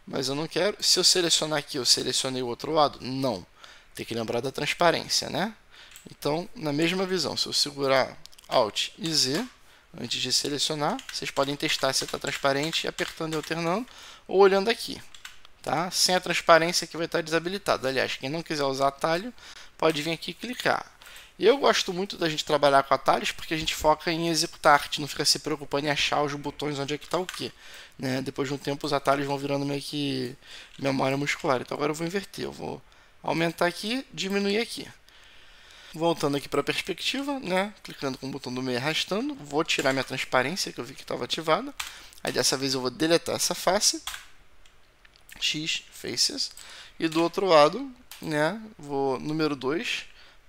mas eu não quero. Se eu selecionar aqui, eu selecionei o outro lado? Não. Tem que lembrar da transparência, né? Então, na mesma visão, se eu segurar Alt e Z, antes de selecionar, vocês podem testar se está transparente, apertando e alternando, ou olhando aqui. Tá? Sem a transparência que vai estar desabilitado. Aliás, quem não quiser usar atalho, pode vir aqui e clicar. Eu gosto muito da gente trabalhar com atalhos porque a gente foca em executar arte, não fica se preocupando em achar os botões onde é que está o que. Né? Depois de um tempo os atalhos vão virando meio que memória muscular. Então agora eu vou inverter, eu vou aumentar aqui, diminuir aqui. Voltando aqui para a perspectiva, né? Clicando com o botão do meio arrastando, vou tirar minha transparência que eu vi que estava ativada. Aí dessa vez eu vou deletar essa face, X, Faces, e do outro lado, né? Vou número 2,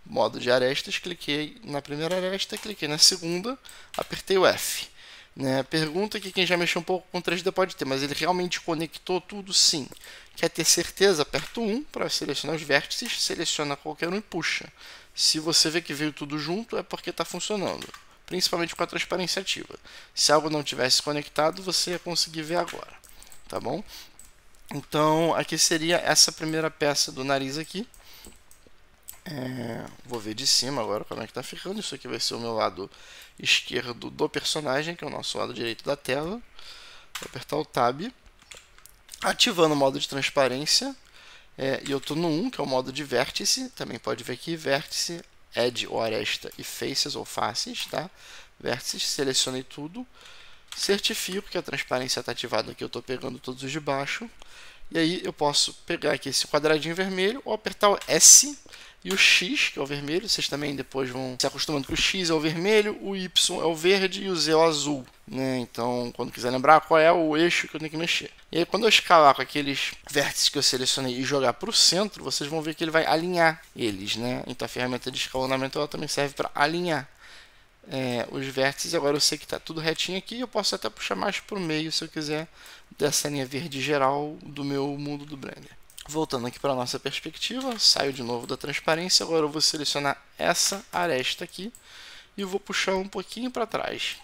modo de arestas, cliquei na primeira aresta, cliquei na segunda, apertei o F. Né? Pergunta que quem já mexeu um pouco com 3D pode ter, mas ele realmente conectou tudo? Sim. Quer ter certeza? Aperta o 1 para selecionar os vértices, seleciona qualquer um e puxa. Se você vê que veio tudo junto, é porque está funcionando, principalmente com a transparência ativa. Se algo não tivesse conectado, você ia conseguir ver agora. Tá bom? Então, aqui seria essa primeira peça do nariz aqui. Vou ver de cima agora como é que está ficando. Isso aqui vai ser o meu lado esquerdo do personagem, que é o nosso lado direito da tela. Vou apertar o Tab, ativando o modo de transparência. E eu estou no 1, que é o modo de vértice. Também pode ver aqui, vértice, Edge ou aresta e faces ou faces. Tá? Vértices, selecionei tudo. Certifico que a transparência está ativada aqui, eu estou pegando todos os de baixo. E aí eu posso pegar aqui esse quadradinho vermelho ou apertar o S, E o X, que é o vermelho, vocês também depois vão se acostumando que o X é o vermelho, o Y é o verde e o Z é o azul, né? Então, quando quiser lembrar qual é o eixo que eu tenho que mexer. E aí, quando eu escalar com aqueles vértices que eu selecionei e jogar para o centro, vocês vão ver que ele vai alinhar eles, né? Então, a ferramenta de escalonamento ela também serve para alinhar os vértices. Agora eu sei que está tudo retinho aqui, eu posso até puxar mais para o meio se eu quiser, dessa linha verde geral do meu mundo do Blender. Voltando aqui para a nossa perspectiva, saio de novo da transparência, agora eu vou selecionar essa aresta aqui e vou puxar um pouquinho para trás.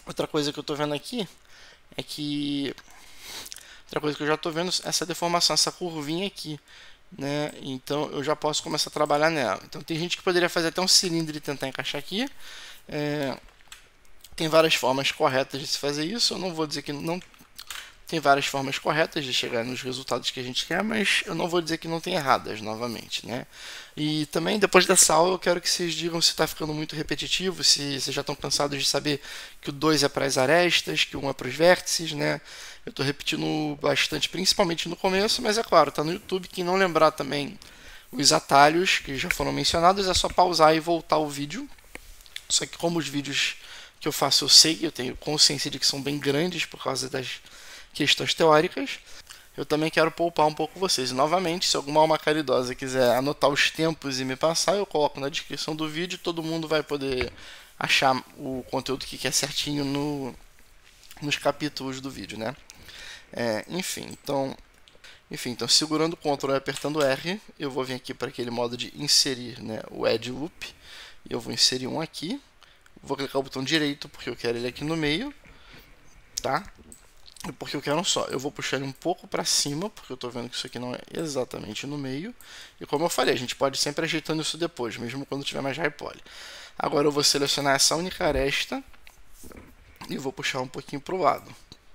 Outra coisa que eu estou vendo aqui é que... Outra coisa que eu já estou vendo é essa deformação, essa curvinha aqui, né? Então eu já posso começar a trabalhar nela. Então tem gente que poderia fazer até um cilindro e tentar encaixar aqui. Tem várias formas corretas de se fazer isso. Eu não vou dizer que não tem várias formas corretas de chegar nos resultados que a gente quer, mas eu não vou dizer que não tem erradas, novamente, né? E também, depois dessa aula, eu quero que vocês digam se está ficando muito repetitivo, se vocês já estão cansados de saber que o 2 é para as arestas, que o 1 é para os vértices, né? Eu estou repetindo bastante, principalmente no começo, mas é claro, está no YouTube. Quem não lembrar também os atalhos que já foram mencionados, é só pausar e voltar o vídeo. Só que como os vídeos que eu faço eu sei, eu tenho consciência de que são bem grandes por causa das questões teóricas, eu também quero poupar um pouco vocês. E novamente, se alguma alma caridosa quiser anotar os tempos e me passar, eu coloco na descrição do vídeo, todo mundo vai poder achar o conteúdo que quer certinho nos capítulos do vídeo, né? Enfim, então segurando o Ctrl e apertando R, eu vou vir aqui para aquele modo de inserir, né, o Edge Loop, e eu vou inserir um aqui, vou clicar o botão direito porque eu quero ele aqui no meio, tá? Porque eu quero um só. Eu vou puxar ele um pouco para cima, porque eu estou vendo que isso aqui não é exatamente no meio. E como eu falei, a gente pode sempre ajeitando isso depois, mesmo quando tiver mais high poly. Agora eu vou selecionar essa única aresta e vou puxar um pouquinho para o lado.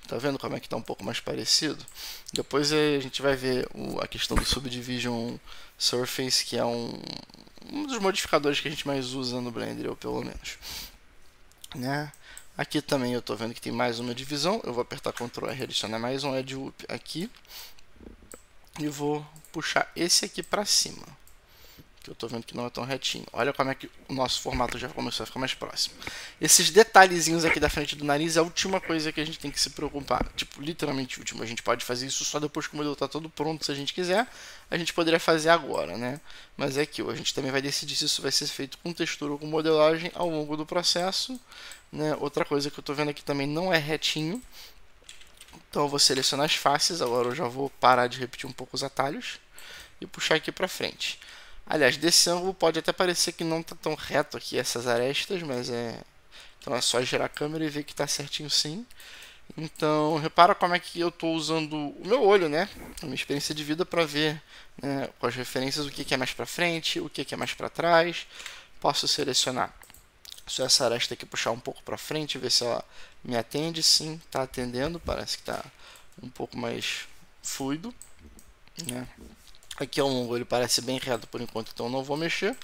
Tá vendo como é que está um pouco mais parecido? Depois a gente vai ver a questão do Subdivision Surface, que é um dos modificadores que a gente mais usa no Blender, ou pelo menos, né? Aqui também eu estou vendo que tem mais uma divisão. Eu vou apertar Ctrl R e adicionar mais um Edge Loop aqui. E vou puxar esse aqui para cima, que eu estou vendo que não é tão retinho. Olha como é que o nosso formato já começou a ficar mais próximo. Esses detalhezinhos aqui da frente do nariz é a última coisa que a gente tem que se preocupar. Tipo, literalmente último. A gente pode fazer isso só depois que o modelo está todo pronto, se a gente quiser. A gente poderia fazer agora, né? Mas é aquilo. A gente também vai decidir se isso vai ser feito com textura ou com modelagem ao longo do processo, né? Outra coisa que eu estou vendo aqui também não é retinho. Então eu vou selecionar as faces. Agora eu já vou parar de repetir um pouco os atalhos e puxar aqui para frente. Aliás, desse ângulo pode até parecer que não está tão reto aqui essas arestas, mas então é só girar a câmera e ver que está certinho sim. Então, repara como é que eu estou usando o meu olho, né? A minha experiência de vida para ver, né, com as referências o que é mais para frente, o que é mais para trás. Posso selecionar só essa aresta aqui, puxar um pouco para frente, ver se ela me atende. Sim, está atendendo, parece que está um pouco mais fluido, né? Aqui ao longo ele parece bem reto por enquanto, então eu não vou mexer.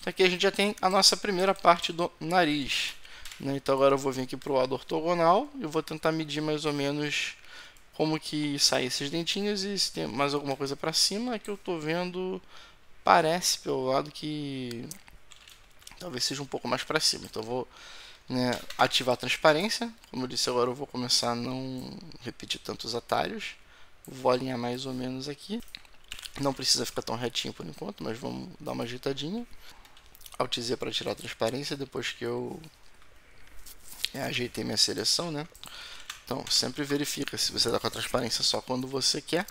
Então aqui a gente já tem a nossa primeira parte do nariz, né? Então agora eu vou vir aqui para o lado ortogonal e vou tentar medir mais ou menos como que saem esses dentinhos e se tem mais alguma coisa para cima. Que eu estou vendo, parece pelo lado que talvez seja um pouco mais para cima. Então eu vou, né, ativar a transparência. Como eu disse, agora eu vou começar a não repetir tantos atalhos. Vou alinhar mais ou menos aqui. Não precisa ficar tão retinho por enquanto, mas vamos dar uma ajeitadinha. Alt Z para tirar a transparência depois que eu ajeitei minha seleção, né? Então sempre verifica se você está com a transparência só quando você quer.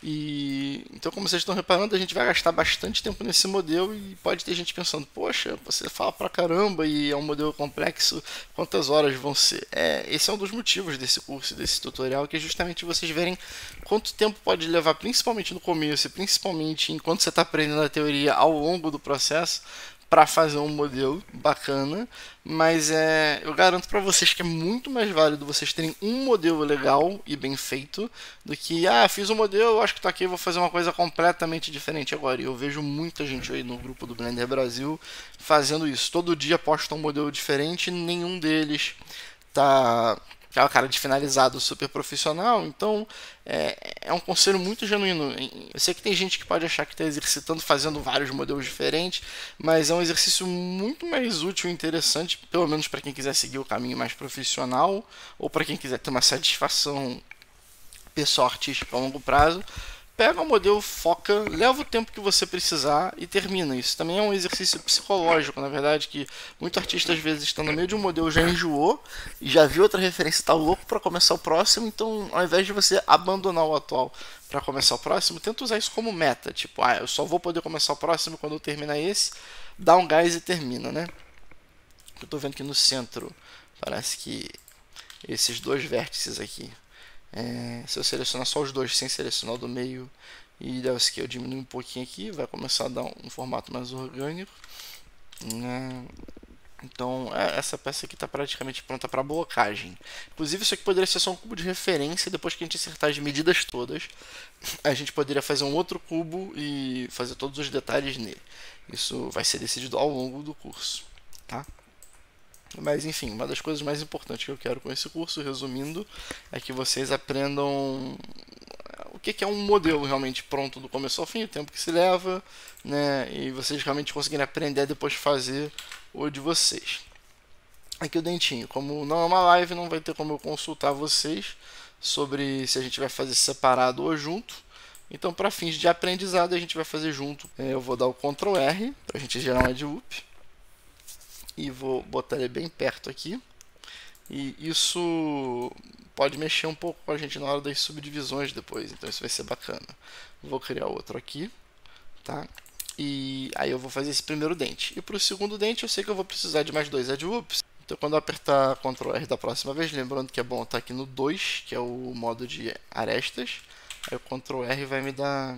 E então, como vocês estão reparando, a gente vai gastar bastante tempo nesse modelo e pode ter gente pensando, poxa, você fala pra caramba e é um modelo complexo, quantas horas vão ser? Esse é um dos motivos desse curso, desse tutorial, que é justamente vocês verem quanto tempo pode levar, principalmente no começo e principalmente enquanto você está aprendendo a teoria ao longo do processo, para fazer um modelo bacana. Mas eu garanto para vocês que é muito mais válido vocês terem um modelo legal e bem feito do que, fiz um modelo, acho que tá aqui, vou fazer uma coisa completamente diferente agora. E eu vejo muita gente aí no grupo do Blender Brasil fazendo isso. Todo dia posta um modelo diferente, nenhum deles tá aquela cara de finalizado super profissional. Então é um conselho muito genuíno. Eu sei que tem gente que pode achar que está exercitando fazendo vários modelos diferentes, mas é um exercício muito mais útil e interessante, pelo menos para quem quiser seguir o caminho mais profissional ou para quem quiser ter uma satisfação pessoal artística a longo prazo. Pega o modelo, foca, leva o tempo que você precisar e termina. Isso também é um exercício psicológico, na verdade, que muito artista às vezes está no meio de um modelo, já enjoou e já viu outra referência, está louco para começar o próximo. Então, ao invés de você abandonar o atual para começar o próximo, tenta usar isso como meta. Tipo, eu só vou poder começar o próximo quando eu terminar esse, dá um gás e termina, né? Eu estou vendo que no centro parece que esses dois vértices aqui, se eu selecionar só os dois sem selecionar o do meio e der o scale diminuir um pouquinho aqui, vai começar a dar um formato mais orgânico, né? Então essa peça aqui está praticamente pronta para blocagem. Inclusive isso aqui poderia ser só um cubo de referência. Depois que a gente acertar as medidas todas, a gente poderia fazer um outro cubo e fazer todos os detalhes nele. Isso vai ser decidido ao longo do curso, tá? Mas enfim, uma das coisas mais importantes que eu quero com esse curso, resumindo, é que vocês aprendam o que é um modelo realmente pronto do começo ao fim, o tempo que se leva, né? E vocês realmente conseguirem aprender a depois fazer o de vocês. Aqui o dentinho, como não é uma live, não vai ter como eu consultar vocês sobre se a gente vai fazer separado ou junto. Então, para fins de aprendizado, a gente vai fazer junto. Eu vou dar o Ctrl R para a gente gerar um edge loop. E vou botar ele bem perto aqui. E isso pode mexer um pouco com a gente na hora das subdivisões depois, então isso vai ser bacana. Vou criar outro aqui, tá? E aí eu vou fazer esse primeiro dente. E para o segundo dente eu sei que eu vou precisar de mais dois edge loops. Então quando eu apertar Ctrl R da próxima vez, lembrando que é bom estar aqui no 2, que é o modo de arestas. Aí o Ctrl R vai me dar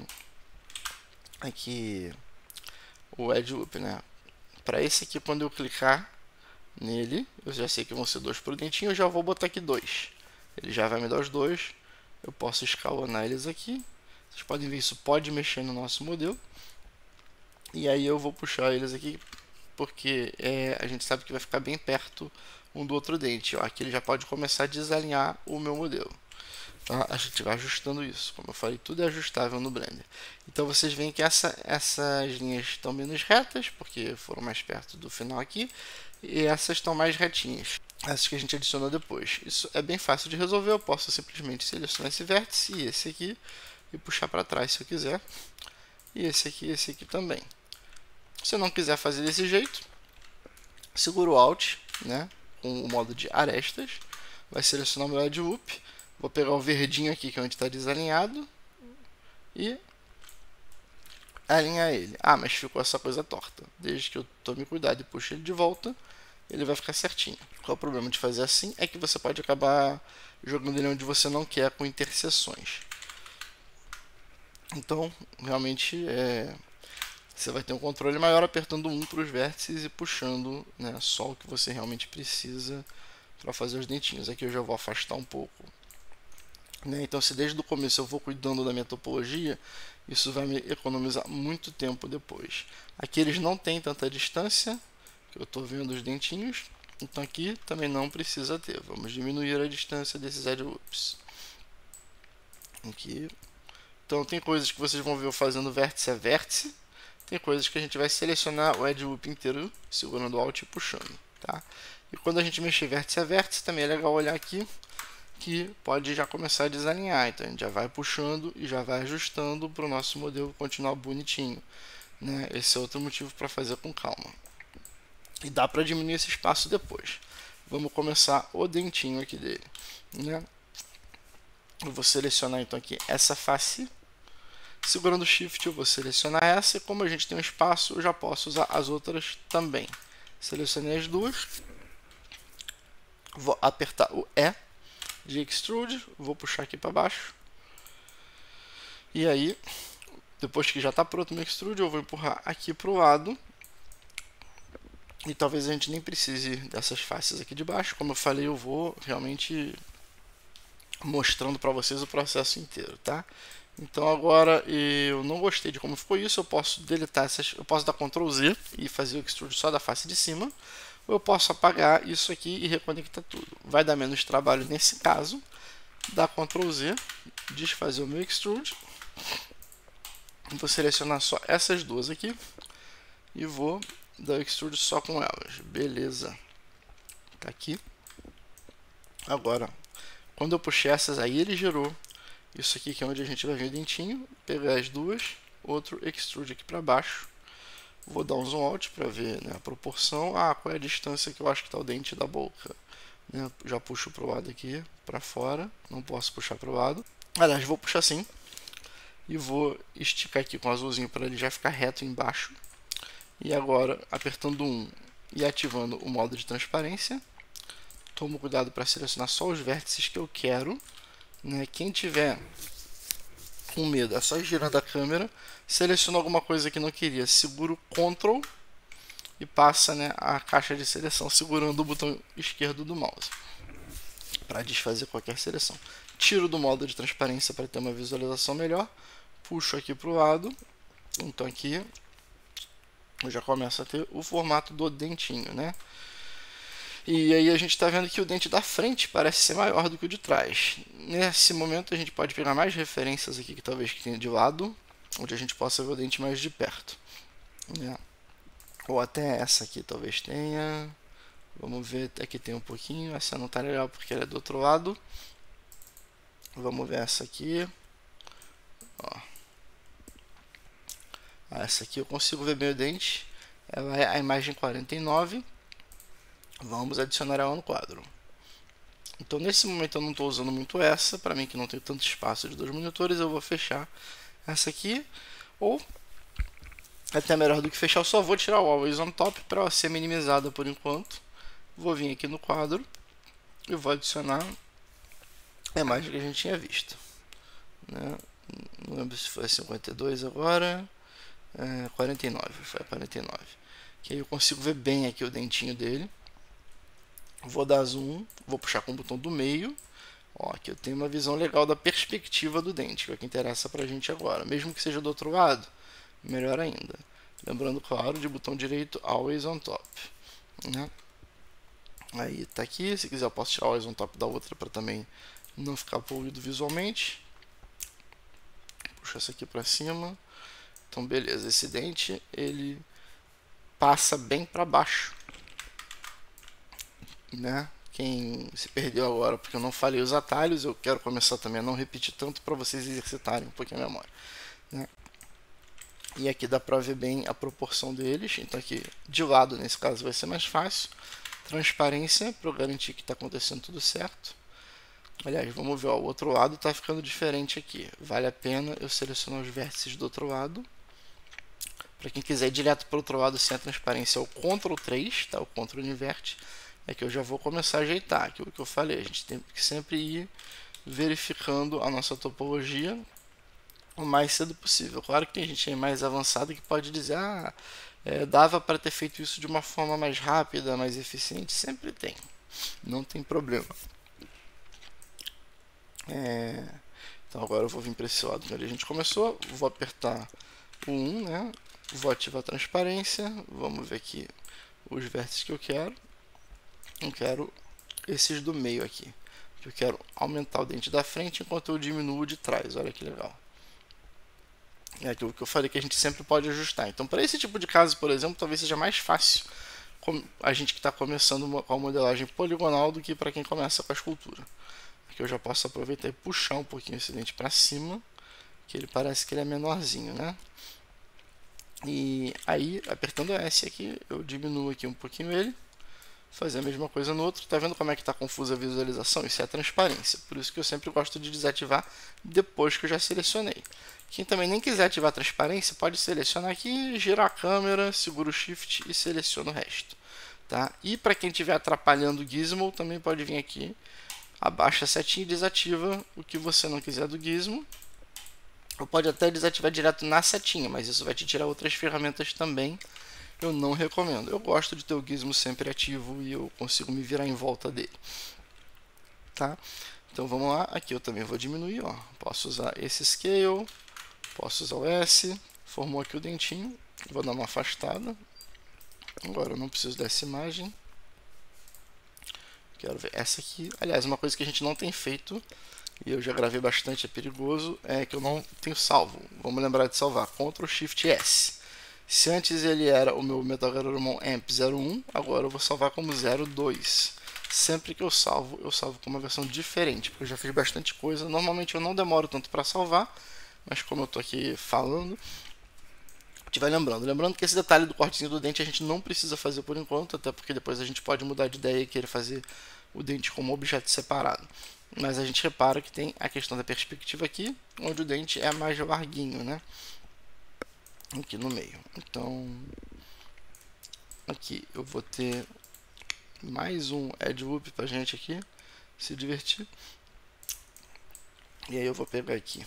aqui o edge loop, né? Para esse aqui, quando eu clicar nele, eu já sei que vão ser dois por dentinho, eu já vou botar aqui dois. Ele já vai me dar os dois. Eu posso escalonar eles aqui. Vocês podem ver, isso pode mexer no nosso modelo. E aí eu vou puxar eles aqui, porque a gente sabe que vai ficar bem perto um do outro dente. Ó, aqui ele já pode começar a desalinhar o meu modelo. Tá? A gente vai ajustando isso. Como eu falei, tudo é ajustável no Blender. Então vocês veem que essas linhas estão menos retas, porque foram mais perto do final aqui. E essas estão mais retinhas. Essas que a gente adicionou depois. Isso é bem fácil de resolver. Eu posso simplesmente selecionar esse vértice e esse aqui. E puxar para trás se eu quiser. E esse aqui também. Se eu não quiser fazer desse jeito, seguro o Alt, né, com o modo de arestas. Vai selecionar o meu edge loop. Vou pegar o verdinho aqui, que é onde está desalinhado, e alinhar ele. Ah, mas ficou essa coisa torta. Desde que eu tome cuidado e puxe ele de volta, ele vai ficar certinho. Qual é o problema de fazer assim? É que você pode acabar jogando ele onde você não quer, com interseções. Então, realmente, você vai ter um controle maior apertando um para os vértices e puxando, né, só o que você realmente precisa para fazer os dentinhos. Aqui eu já vou afastar um pouco. Então, se desde o começo eu vou cuidando da minha topologia, isso vai me economizar muito tempo depois. Aqui eles não têm tanta distância, que eu estou vendo os dentinhos, então aqui também não precisa ter. Vamos diminuir a distância desses edge loops. Aqui. Então, tem coisas que vocês vão ver eu fazendo vértice a vértice, tem coisas que a gente vai selecionar o edge loop inteiro, segurando o Alt e puxando. Tá? E quando a gente mexer vértice a vértice, também é legal olhar aqui, que pode já começar a desalinhar. Então a gente já vai puxando e já vai ajustando para o nosso modelo continuar bonitinho, né? Esse é outro motivo para fazer com calma. E dá para diminuir esse espaço depois. Vamos começar o dentinho aqui dele, né? Eu vou selecionar então aqui essa face. Segurando o Shift eu vou selecionar essa. E como a gente tem um espaço, eu já posso usar as outras também. Selecionei as duas. Vou apertar o E de Extrude, vou puxar aqui para baixo. E aí, depois que já está pronto o meu Extrude, eu vou empurrar aqui para o lado. E talvez a gente nem precise dessas faces aqui de baixo. Como eu falei, eu vou realmente mostrando para vocês o processo inteiro, tá? Então agora eu não gostei de como ficou isso, eu posso deletar essas, eu posso dar Ctrl Z e fazer o Extrude só da face de cima. ou eu posso apagar isso aqui e reconectar tudo. Vai dar menos trabalho nesse caso. Dá Ctrl Z, desfazer o meu Extrude. Vou selecionar só essas duas aqui e vou dar Extrude só com elas. Beleza. Tá aqui. Agora, quando eu puxei essas aí, ele gerou isso aqui, que é onde a gente vai ver o dentinho. Pegar as duas, outro Extrude aqui para baixo. Vou dar um zoom out para ver, né, a proporção. Qual é a distância que eu acho que está o dente da boca. Né? Já puxo para o lado aqui, para fora. Não posso puxar para o lado. Aliás, vou puxar assim. E vou esticar aqui com o azulzinho para ele já ficar reto embaixo. E agora, apertando 1 e ativando o modo de transparência. Tomo cuidado para selecionar só os vértices que eu quero. Né? Quem tiver com medo, é só ir girando a câmera. Seleciona alguma coisa que não queria, segura o Ctrl e passa, né, a caixa de seleção segurando o botão esquerdo do mouse para desfazer qualquer seleção. Tiro do modo de transparência para ter uma visualização melhor. Puxo aqui para o lado. Então aqui eu já começo a ter o formato do dentinho, né? E aí a gente está vendo que o dente da frente parece ser maior do que o de trás. Nesse momento a gente pode pegar mais referências aqui que talvez que tenha de lado, onde a gente possa ver o dente mais de perto. Né? Ou até essa aqui talvez tenha. Vamos ver, aqui tem um pouquinho. Essa não está legal porque ela é do outro lado. Vamos ver essa aqui. Ó. Essa aqui eu consigo ver bem o dente. Ela é a imagem 49. Vamos adicionar ela no quadro. Então nesse momento eu não estou usando muito essa. Para mim que não tem tanto espaço de 2 monitores, eu vou fechar essa aqui. Ou até melhor do que fechar, eu só vou tirar o Always on Top para ela ser minimizada por enquanto. Vou vir aqui no quadro e vou adicionar a imagem que a gente tinha visto. Né? Não lembro se foi 52 agora. 49, foi a 49. Que aí eu consigo ver bem aqui o dentinho dele. Vou dar zoom, vou puxar com o botão do meio. Ó, aqui eu tenho uma visão legal da perspectiva do dente, que é o que interessa pra gente agora. Mesmo que seja do outro lado, melhor ainda. Lembrando, claro, de botão direito, Always on Top. Né? Aí tá aqui, se quiser eu posso tirar o Always on Top da outra para também não ficar poluído visualmente. Puxa essa aqui pra cima. Então beleza, esse dente ele passa bem para baixo. Né? Quem se perdeu agora porque eu não falei os atalhos, eu quero começar também a não repetir tanto para vocês exercitarem um pouquinho a memória. Né? E aqui dá para ver bem a proporção deles. Então aqui de lado nesse caso vai ser mais fácil. Transparência para eu garantir que está acontecendo tudo certo. Aliás, vamos ver, ó, o outro lado está ficando diferente aqui. Vale a pena eu selecionar os vértices do outro lado. Para quem quiser ir direto para o outro lado sem a transparência, é o Ctrl 3, tá? O Ctrl inverte. É que eu já vou começar a ajeitar. Aquilo que eu falei, a gente tem que sempre ir verificando a nossa topologia o mais cedo possível. Claro que tem gente aí mais avançada que pode dizer, dava para ter feito isso de uma forma mais rápida, mais eficiente. Sempre tem, não tem problema. Então agora eu vou vir para esse lado onde a gente começou, vou apertar o 1, né? Vou ativar a transparência, vamos ver aqui os vértices que eu quero. Eu quero esses do meio aqui. Eu quero aumentar o dente da frente enquanto eu diminuo o de trás. Olha que legal. É aquilo que eu falei que a gente sempre pode ajustar. Então, para esse tipo de caso, por exemplo, talvez seja mais fácil a gente que está começando com a modelagem poligonal do que para quem começa com a escultura. Aqui eu já posso aproveitar e puxar um pouquinho esse dente para cima, que ele parece que ele é menorzinho, né? E aí, apertando S aqui, eu diminuo aqui um pouquinho ele. Fazer a mesma coisa no outro. Tá vendo como é que está confusa a visualização? Isso é a transparência. Por isso que eu sempre gosto de desativar depois que eu já selecionei. Quem também nem quiser ativar a transparência, pode selecionar aqui, girar a câmera, segura o Shift e seleciona o resto. Tá? E para quem estiver atrapalhando o Gizmo, também pode vir aqui, abaixa a setinha e desativa o que você não quiser do Gizmo. Ou pode até desativar direto na setinha, mas isso vai te tirar outras ferramentas também. Eu não recomendo. Eu gosto de ter o Gizmo sempre ativo e eu consigo me virar em volta dele. Tá? Então vamos lá. Aqui eu também vou diminuir. Ó. Posso usar esse Scale. Posso usar o S. Formou aqui o dentinho. Vou dar uma afastada. Agora eu não preciso dessa imagem. quero ver essa aqui. Aliás, uma coisa que a gente não tem feito, e eu já gravei bastante, é perigoso, é que eu não tenho salvo. Vamos lembrar de salvar. Ctrl Shift S. Se antes ele era o meu Metal Gear Garurumon Amp 01, agora eu vou salvar como 02. Sempre que eu salvo com uma versão diferente, porque eu já fiz bastante coisa. Normalmente eu não demoro tanto para salvar, mas como eu estou aqui falando, a gente vai lembrando. Lembrando que esse detalhe do cortezinho do dente a gente não precisa fazer por enquanto, até porque depois a gente pode mudar de ideia e querer fazer o dente como objeto separado. Mas a gente repara que tem a questão da perspectiva aqui, onde o dente é mais larguinho, né? Aqui no meio. Então, aqui eu vou ter mais um edge loop pra gente aqui se divertir. E aí eu vou pegar aqui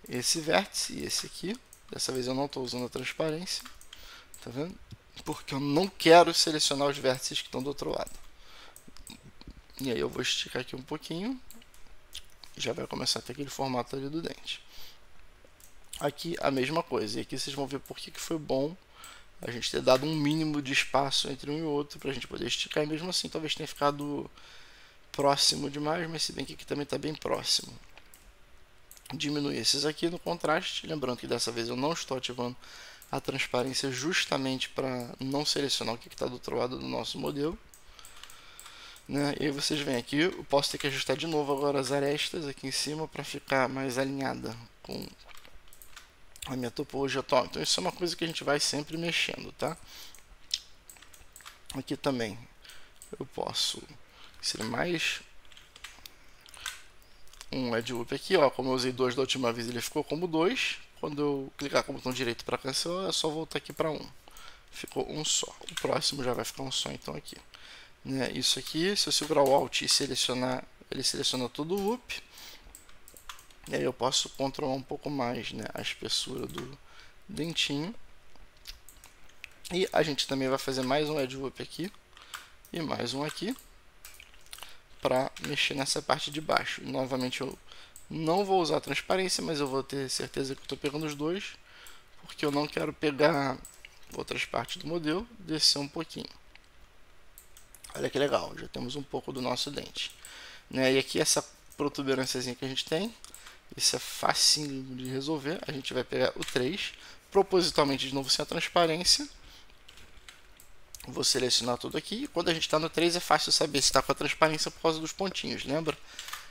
esse vértice e esse aqui. Dessa vez eu não estou usando a transparência, tá vendo? Porque eu não quero selecionar os vértices que estão do outro lado. E aí eu vou esticar aqui um pouquinho. Já vai começar a ter aquele formato ali do dente. Aqui a mesma coisa. E aqui vocês vão ver por que foi bom a gente ter dado um mínimo de espaço entre um e outro para a gente poder esticar. E mesmo assim talvez tenha ficado próximo demais, mas se bem que aqui também está bem próximo. Diminuir esses aqui no contraste. Lembrando que dessa vez eu não estou ativando a transparência justamente para não selecionar o que está do outro lado do nosso modelo. Né? E aí vocês veem aqui, eu posso ter que ajustar de novo agora as arestas aqui em cima para ficar mais alinhada com a minha topologia atual. Então isso é uma coisa que a gente vai sempre mexendo, tá? Aqui também eu posso ser mais um edge loop aqui, ó. Como eu usei 2 da última vez, ele ficou como 2. Quando eu clicar com o botão direito para cancelar, é só voltar aqui para 1. Ficou um só. O próximo já vai ficar um só, então aqui. Né? Isso aqui, se eu segurar o Alt e selecionar, ele seleciona todo o loop. E aí eu posso controlar um pouco mais, né, a espessura do dentinho. E a gente também vai fazer mais um edge loop aqui e mais um aqui para mexer nessa parte de baixo. E, novamente eu não vou usar a transparência, mas eu vou ter certeza que estou pegando os dois, porque eu não quero pegar outras partes do modelo, descer um pouquinho. Olha que legal, já temos um pouco do nosso dente. Né? E aqui essa protuberânciazinha que a gente tem, isso é facinho de resolver. A gente vai pegar o 3, propositalmente de novo sem a transparência. Vou selecionar tudo aqui. E quando a gente está no 3 é fácil saber se está com a transparência por causa dos pontinhos, lembra?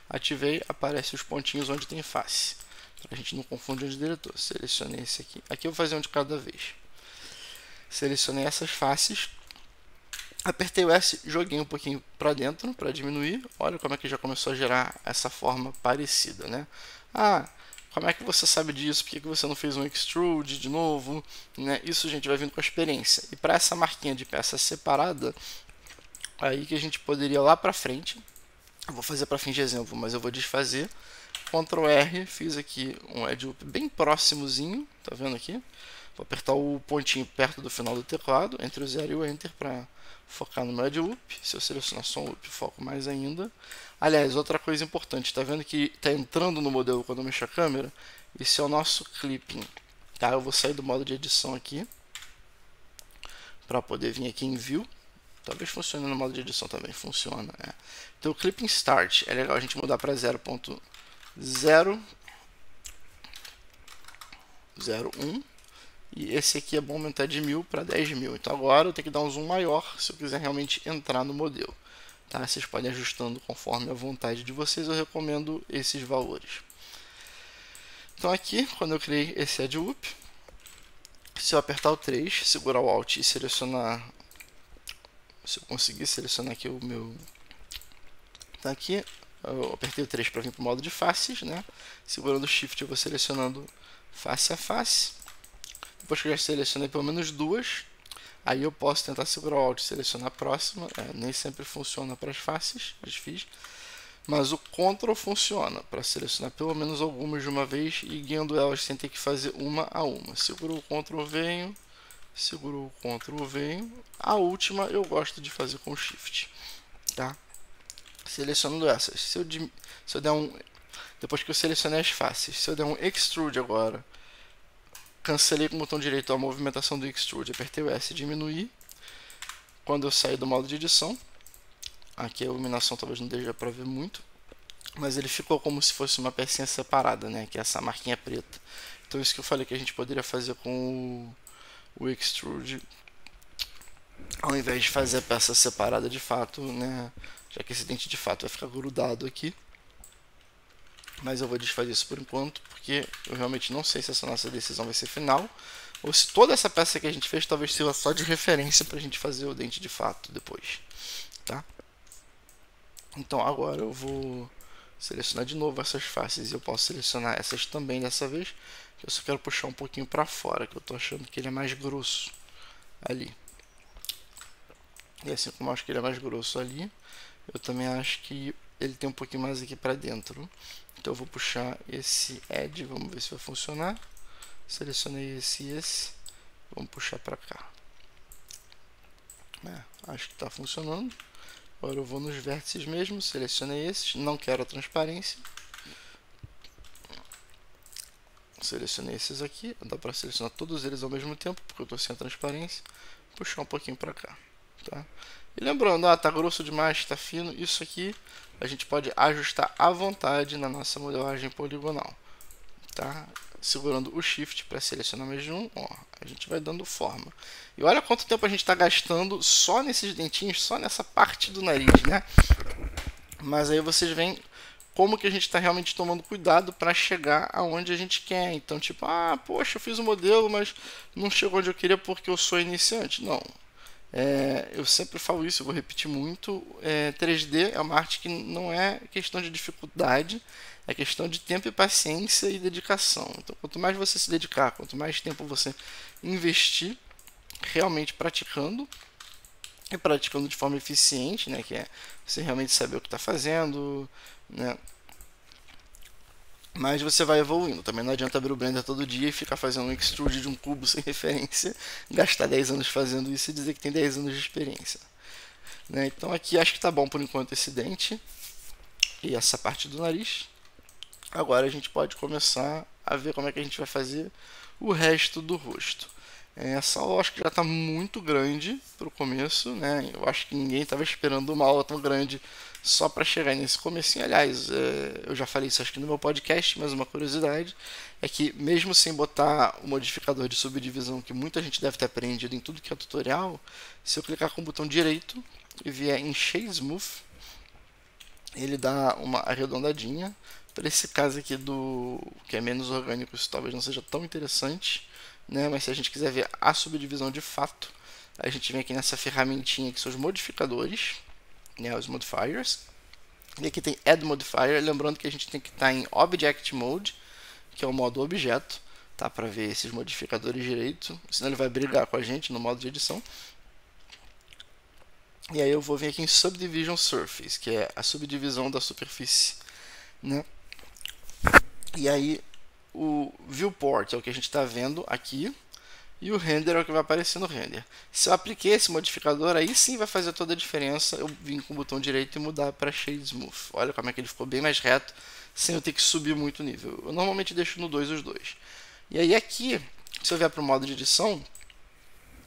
Ativei, aparece os pontinhos onde tem face. Para a gente não confundir onde deletou. Selecionei esse aqui. Aqui eu vou fazer um de cada vez. Selecionei essas faces. Apertei o S, joguei um pouquinho para dentro para diminuir. Olha como é que já começou a gerar essa forma parecida, né? Ah, como é que você sabe disso? Por que você não fez um extrude de novo? Né? Isso, gente, vai vindo com a experiência. E para essa marquinha de peça separada, aí que a gente poderia lá para frente, eu vou fazer para fim de exemplo, mas eu vou desfazer. Ctrl R, fiz aqui um edge loop bem próximozinho, tá vendo aqui? Vou apertar o pontinho perto do final do teclado, entre o 0 e o Enter para focar no meu edge loop. Se eu selecionar só um loop, foco mais ainda. Aliás, outra coisa importante, tá vendo que está entrando no modelo quando eu mexo a câmera? Esse é o nosso clipping. Tá? Eu vou sair do modo de edição aqui para poder vir aqui em View. Talvez funcione no modo de edição também, funciona. É. Então o Clipping Start, é legal a gente mudar para 0.001. E esse aqui é bom aumentar de 1000 para 10.000. Então agora eu tenho que dar um zoom maior se eu quiser realmente entrar no modelo. Tá? Vocês podem ir ajustando conforme a vontade de vocês, eu recomendo esses valores. Então aqui, quando eu criei esse edge loop, se eu apertar o 3, segurar o Alt e selecionar, se eu conseguir selecionar aqui o meu... Tá aqui, eu apertei o 3 para vir para o modo de faces, né? Segurando o Shift eu vou selecionando face a face. Depois que eu já selecionei pelo menos duas, aí eu posso tentar segurar o Alt e selecionar a próxima. Nem sempre funciona para as faces, mas o Ctrl funciona para selecionar pelo menos algumas de uma vez e guiando elas sem ter que fazer uma a uma. Seguro o Ctrl, venho, seguro o Ctrl, venho. A última eu gosto de fazer com o Shift, tá? Selecionando essas. Se eu der um, depois que eu selecionei as faces, se eu der um Extrude agora, cancelei com o botão direito a movimentação do Extrude, apertei o S e diminuir. Quando eu sair do modo de edição, Aqui a iluminação talvez não dê para ver muito, mas ele ficou como se fosse uma pecinha separada, né? Que é essa marquinha preta. Então isso que eu falei que a gente poderia fazer com o Extrude, ao invés de fazer a peça separada de fato, né? Já que esse dente de fato vai ficar grudado aqui. Mas eu vou desfazer isso por enquanto, porque eu realmente não sei se essa nossa decisão vai ser final, ou se toda essa peça que a gente fez talvez sirva só de referência para a gente fazer o dente de fato depois, tá? Então agora eu vou selecionar de novo essas faces e eu posso selecionar essas também dessa vez. Eu só quero puxar um pouquinho para fora, que eu estou achando que ele é mais grosso ali. E assim como eu acho que ele é mais grosso ali, eu também acho que ele tem um pouquinho mais aqui para dentro. Então eu vou puxar esse edge, vamos ver se vai funcionar. Selecionei esse e esse. Vamos puxar para cá. Acho que está funcionando. Agora eu vou nos vértices mesmo, selecionei esses, não quero a transparência. Selecionei esses aqui, dá para selecionar todos eles ao mesmo tempo, porque eu estou sem a transparência. Puxar um pouquinho para cá, tá? E lembrando, tá grosso demais, tá fino, isso aqui a gente pode ajustar à vontade na nossa modelagem poligonal, tá? Segurando o Shift para selecionar mais de um, ó, a gente vai dando forma. E olha quanto tempo a gente está gastando só nesses dentinhos, só nessa parte do nariz, né? Mas aí vocês veem como que a gente está realmente tomando cuidado para chegar aonde a gente quer. Então, tipo, poxa, eu fiz o modelo, mas não chegou onde eu queria porque eu sou iniciante. Não. Eu sempre falo isso, eu vou repetir muito. 3D é uma arte que não é questão de dificuldade, é questão de tempo e paciência e dedicação. Então, quanto mais você se dedicar, quanto mais tempo você investir realmente praticando, e praticando de forma eficiente, né, que é você realmente saber o que está fazendo, né, mas você vai evoluindo. Também não adianta abrir o Blender todo dia e ficar fazendo um extrude de um cubo sem referência, gastar 10 anos fazendo isso e dizer que tem 10 anos de experiência, né? Então aqui acho que está bom por enquanto esse dente e essa parte do nariz. Agora a gente pode começar a ver como é que a gente vai fazer o resto do rosto. Essa aula eu acho que já está muito grande para o começo, né? Eu acho que ninguém estava esperando uma aula tão grande só para chegar nesse comecinho. Aliás, eu já falei isso acho que no meu podcast, mas uma curiosidade é que mesmo sem botar o modificador de subdivisão que muita gente deve ter aprendido em tudo que é tutorial, se eu clicar com o botão direito e vier em Shade Smooth, ele dá uma arredondadinha. Para esse caso aqui do que é menos orgânico, isso talvez não seja tão interessante, né? Mas se a gente quiser ver a subdivisão de fato, a gente vem aqui nessa ferramentinha que são os modificadores, né? Os modifiers. E aqui tem Add Modifier, lembrando que a gente tem que estar em Object Mode, que é o modo objeto, tá? Para ver esses modificadores direito, senão ele vai brigar com a gente no modo de edição. E aí eu vou vir aqui em Subdivision Surface, que é a subdivisão da superfície, né? E aí o Viewport é o que a gente está vendo aqui, e o Render é o que vai aparecer no Render. Se eu apliquei esse modificador, aí sim vai fazer toda a diferença eu vim com o botão direito e mudar para Shade Smooth. Olha como é que ele ficou bem mais reto, sem eu ter que subir muito o nível. Eu normalmente deixo no 2 os dois. E aí aqui, se eu vier para o modo de edição,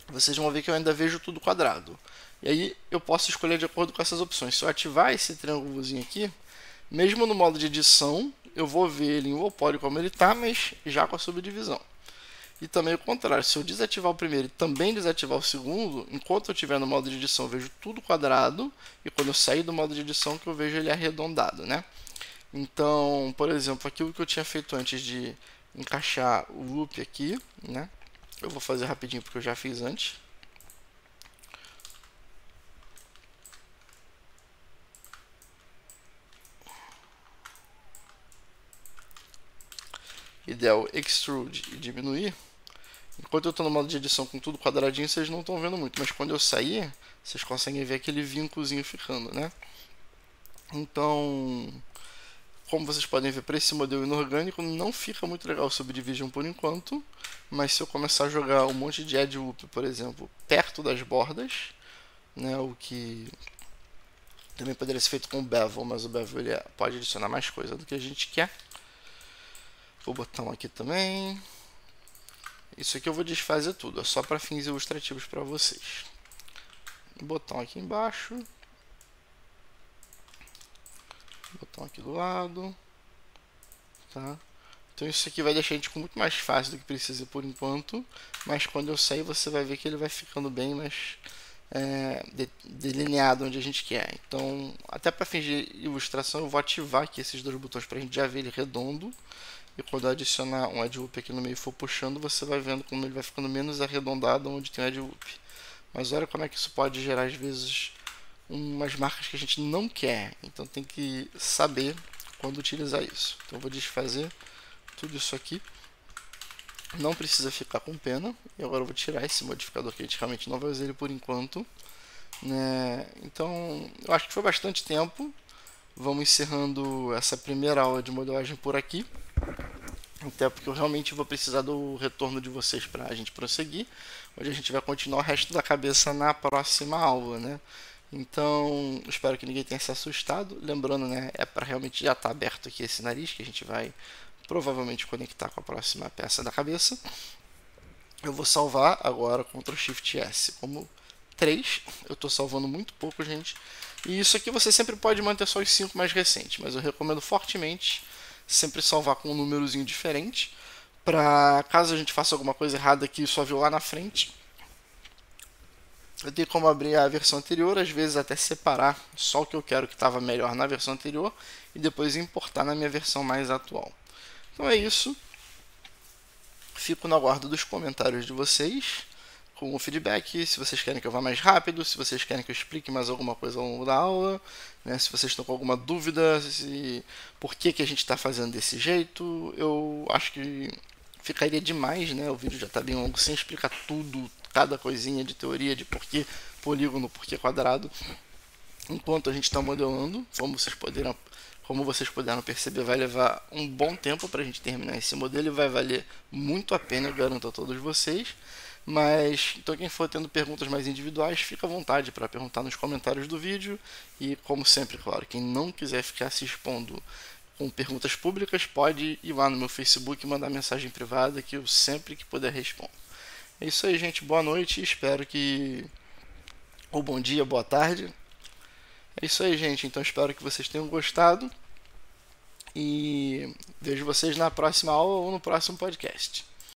vocês vão ver que eu ainda vejo tudo quadrado. E aí eu posso escolher de acordo com essas opções. Se eu ativar esse triângulozinho aqui, mesmo no modo de edição, eu vou ver ele em Wallpoint como ele está, mas já com a subdivisão. E também o contrário, se eu desativar o primeiro e também desativar o segundo, enquanto eu estiver no modo de edição eu vejo tudo quadrado, e quando eu sair do modo de edição que eu vejo ele arredondado, né? Então, por exemplo, aquilo que eu tinha feito antes de encaixar o loop aqui, né? Eu vou fazer rapidinho porque eu já fiz antes. Ideal extrude e diminuir. Enquanto eu estou no modo de edição com tudo quadradinho, vocês não estão vendo muito, mas quando eu sair, vocês conseguem ver aquele vínculozinho ficando, né? Então, como vocês podem ver, para esse modelo inorgânico não fica muito legal o Subdivision por enquanto, mas se eu começar a jogar um monte de Edge Loop, por exemplo, perto das bordas, né, o que também poderia ser feito com o Bevel, mas o Bevel ele pode adicionar mais coisa do que a gente quer. O botão aqui também. Isso aqui eu vou desfazer tudo, é só para fins ilustrativos para vocês. O botão aqui embaixo. botão aqui do lado, tá? Então isso aqui vai deixar a gente com muito mais fácil do que precisa por enquanto, mas quando eu sair você vai ver que ele vai ficando bem mais delineado onde a gente quer. Então, até para fingir ilustração, eu vou ativar aqui esses dois botões para a gente já ver ele redondo. E quando eu adicionar um edge loop aqui no meio e for puxando, você vai vendo como ele vai ficando menos arredondado onde tem o edge loop. Mas olha como é que isso pode gerar às vezes umas marcas que a gente não quer. Então tem que saber quando utilizar isso. Então eu vou desfazer tudo isso aqui. Não precisa ficar com pena. E agora eu vou tirar esse modificador que a gente realmente não vai usar ele por enquanto, né? Então eu acho que foi bastante tempo. Vamos encerrando essa primeira aula de modelagem por aqui. Até porque eu realmente vou precisar do retorno de vocês para a gente prosseguir, onde a gente vai continuar o resto da cabeça na próxima aula, né? Então, espero que ninguém tenha se assustado. Lembrando, né, é para realmente já estar aberto aqui esse nariz, que a gente vai provavelmente conectar com a próxima peça da cabeça. Eu vou salvar agora Ctrl Shift S como 3. Eu estou salvando muito pouco, gente. E isso aqui você sempre pode manter só os 5 mais recentes, mas eu recomendo fortemente sempre salvar com um númerozinho diferente, para caso a gente faça alguma coisa errada aqui e só viu lá na frente, eu tenho como abrir a versão anterior, às vezes até separar só o que eu quero que estava melhor na versão anterior e depois importar na minha versão mais atual. Então é isso. Fico no aguardo dos comentários de vocês, com o feedback, se vocês querem que eu vá mais rápido, se vocês querem que eu explique mais alguma coisa ao longo da aula, né? Se vocês estão com alguma dúvida, por que a gente está fazendo desse jeito. Eu acho que ficaria demais, né? O vídeo já está bem longo, sem explicar tudo, cada coisinha de teoria, de porquê polígono, porquê quadrado. Enquanto a gente está modelando, como vocês puderam perceber, vai levar um bom tempo para a gente terminar esse modelo e vai valer muito a pena, eu garanto a todos vocês. Mas, então quem for tendo perguntas mais individuais, fica à vontade para perguntar nos comentários do vídeo. E como sempre, claro, quem não quiser ficar se expondo com perguntas públicas, pode ir lá no meu Facebook e mandar mensagem privada que eu sempre que puder respondo. É isso aí, gente. Boa noite. Espero que... ou bom dia, boa tarde. É isso aí, gente. Então espero que vocês tenham gostado. E vejo vocês na próxima aula ou no próximo podcast.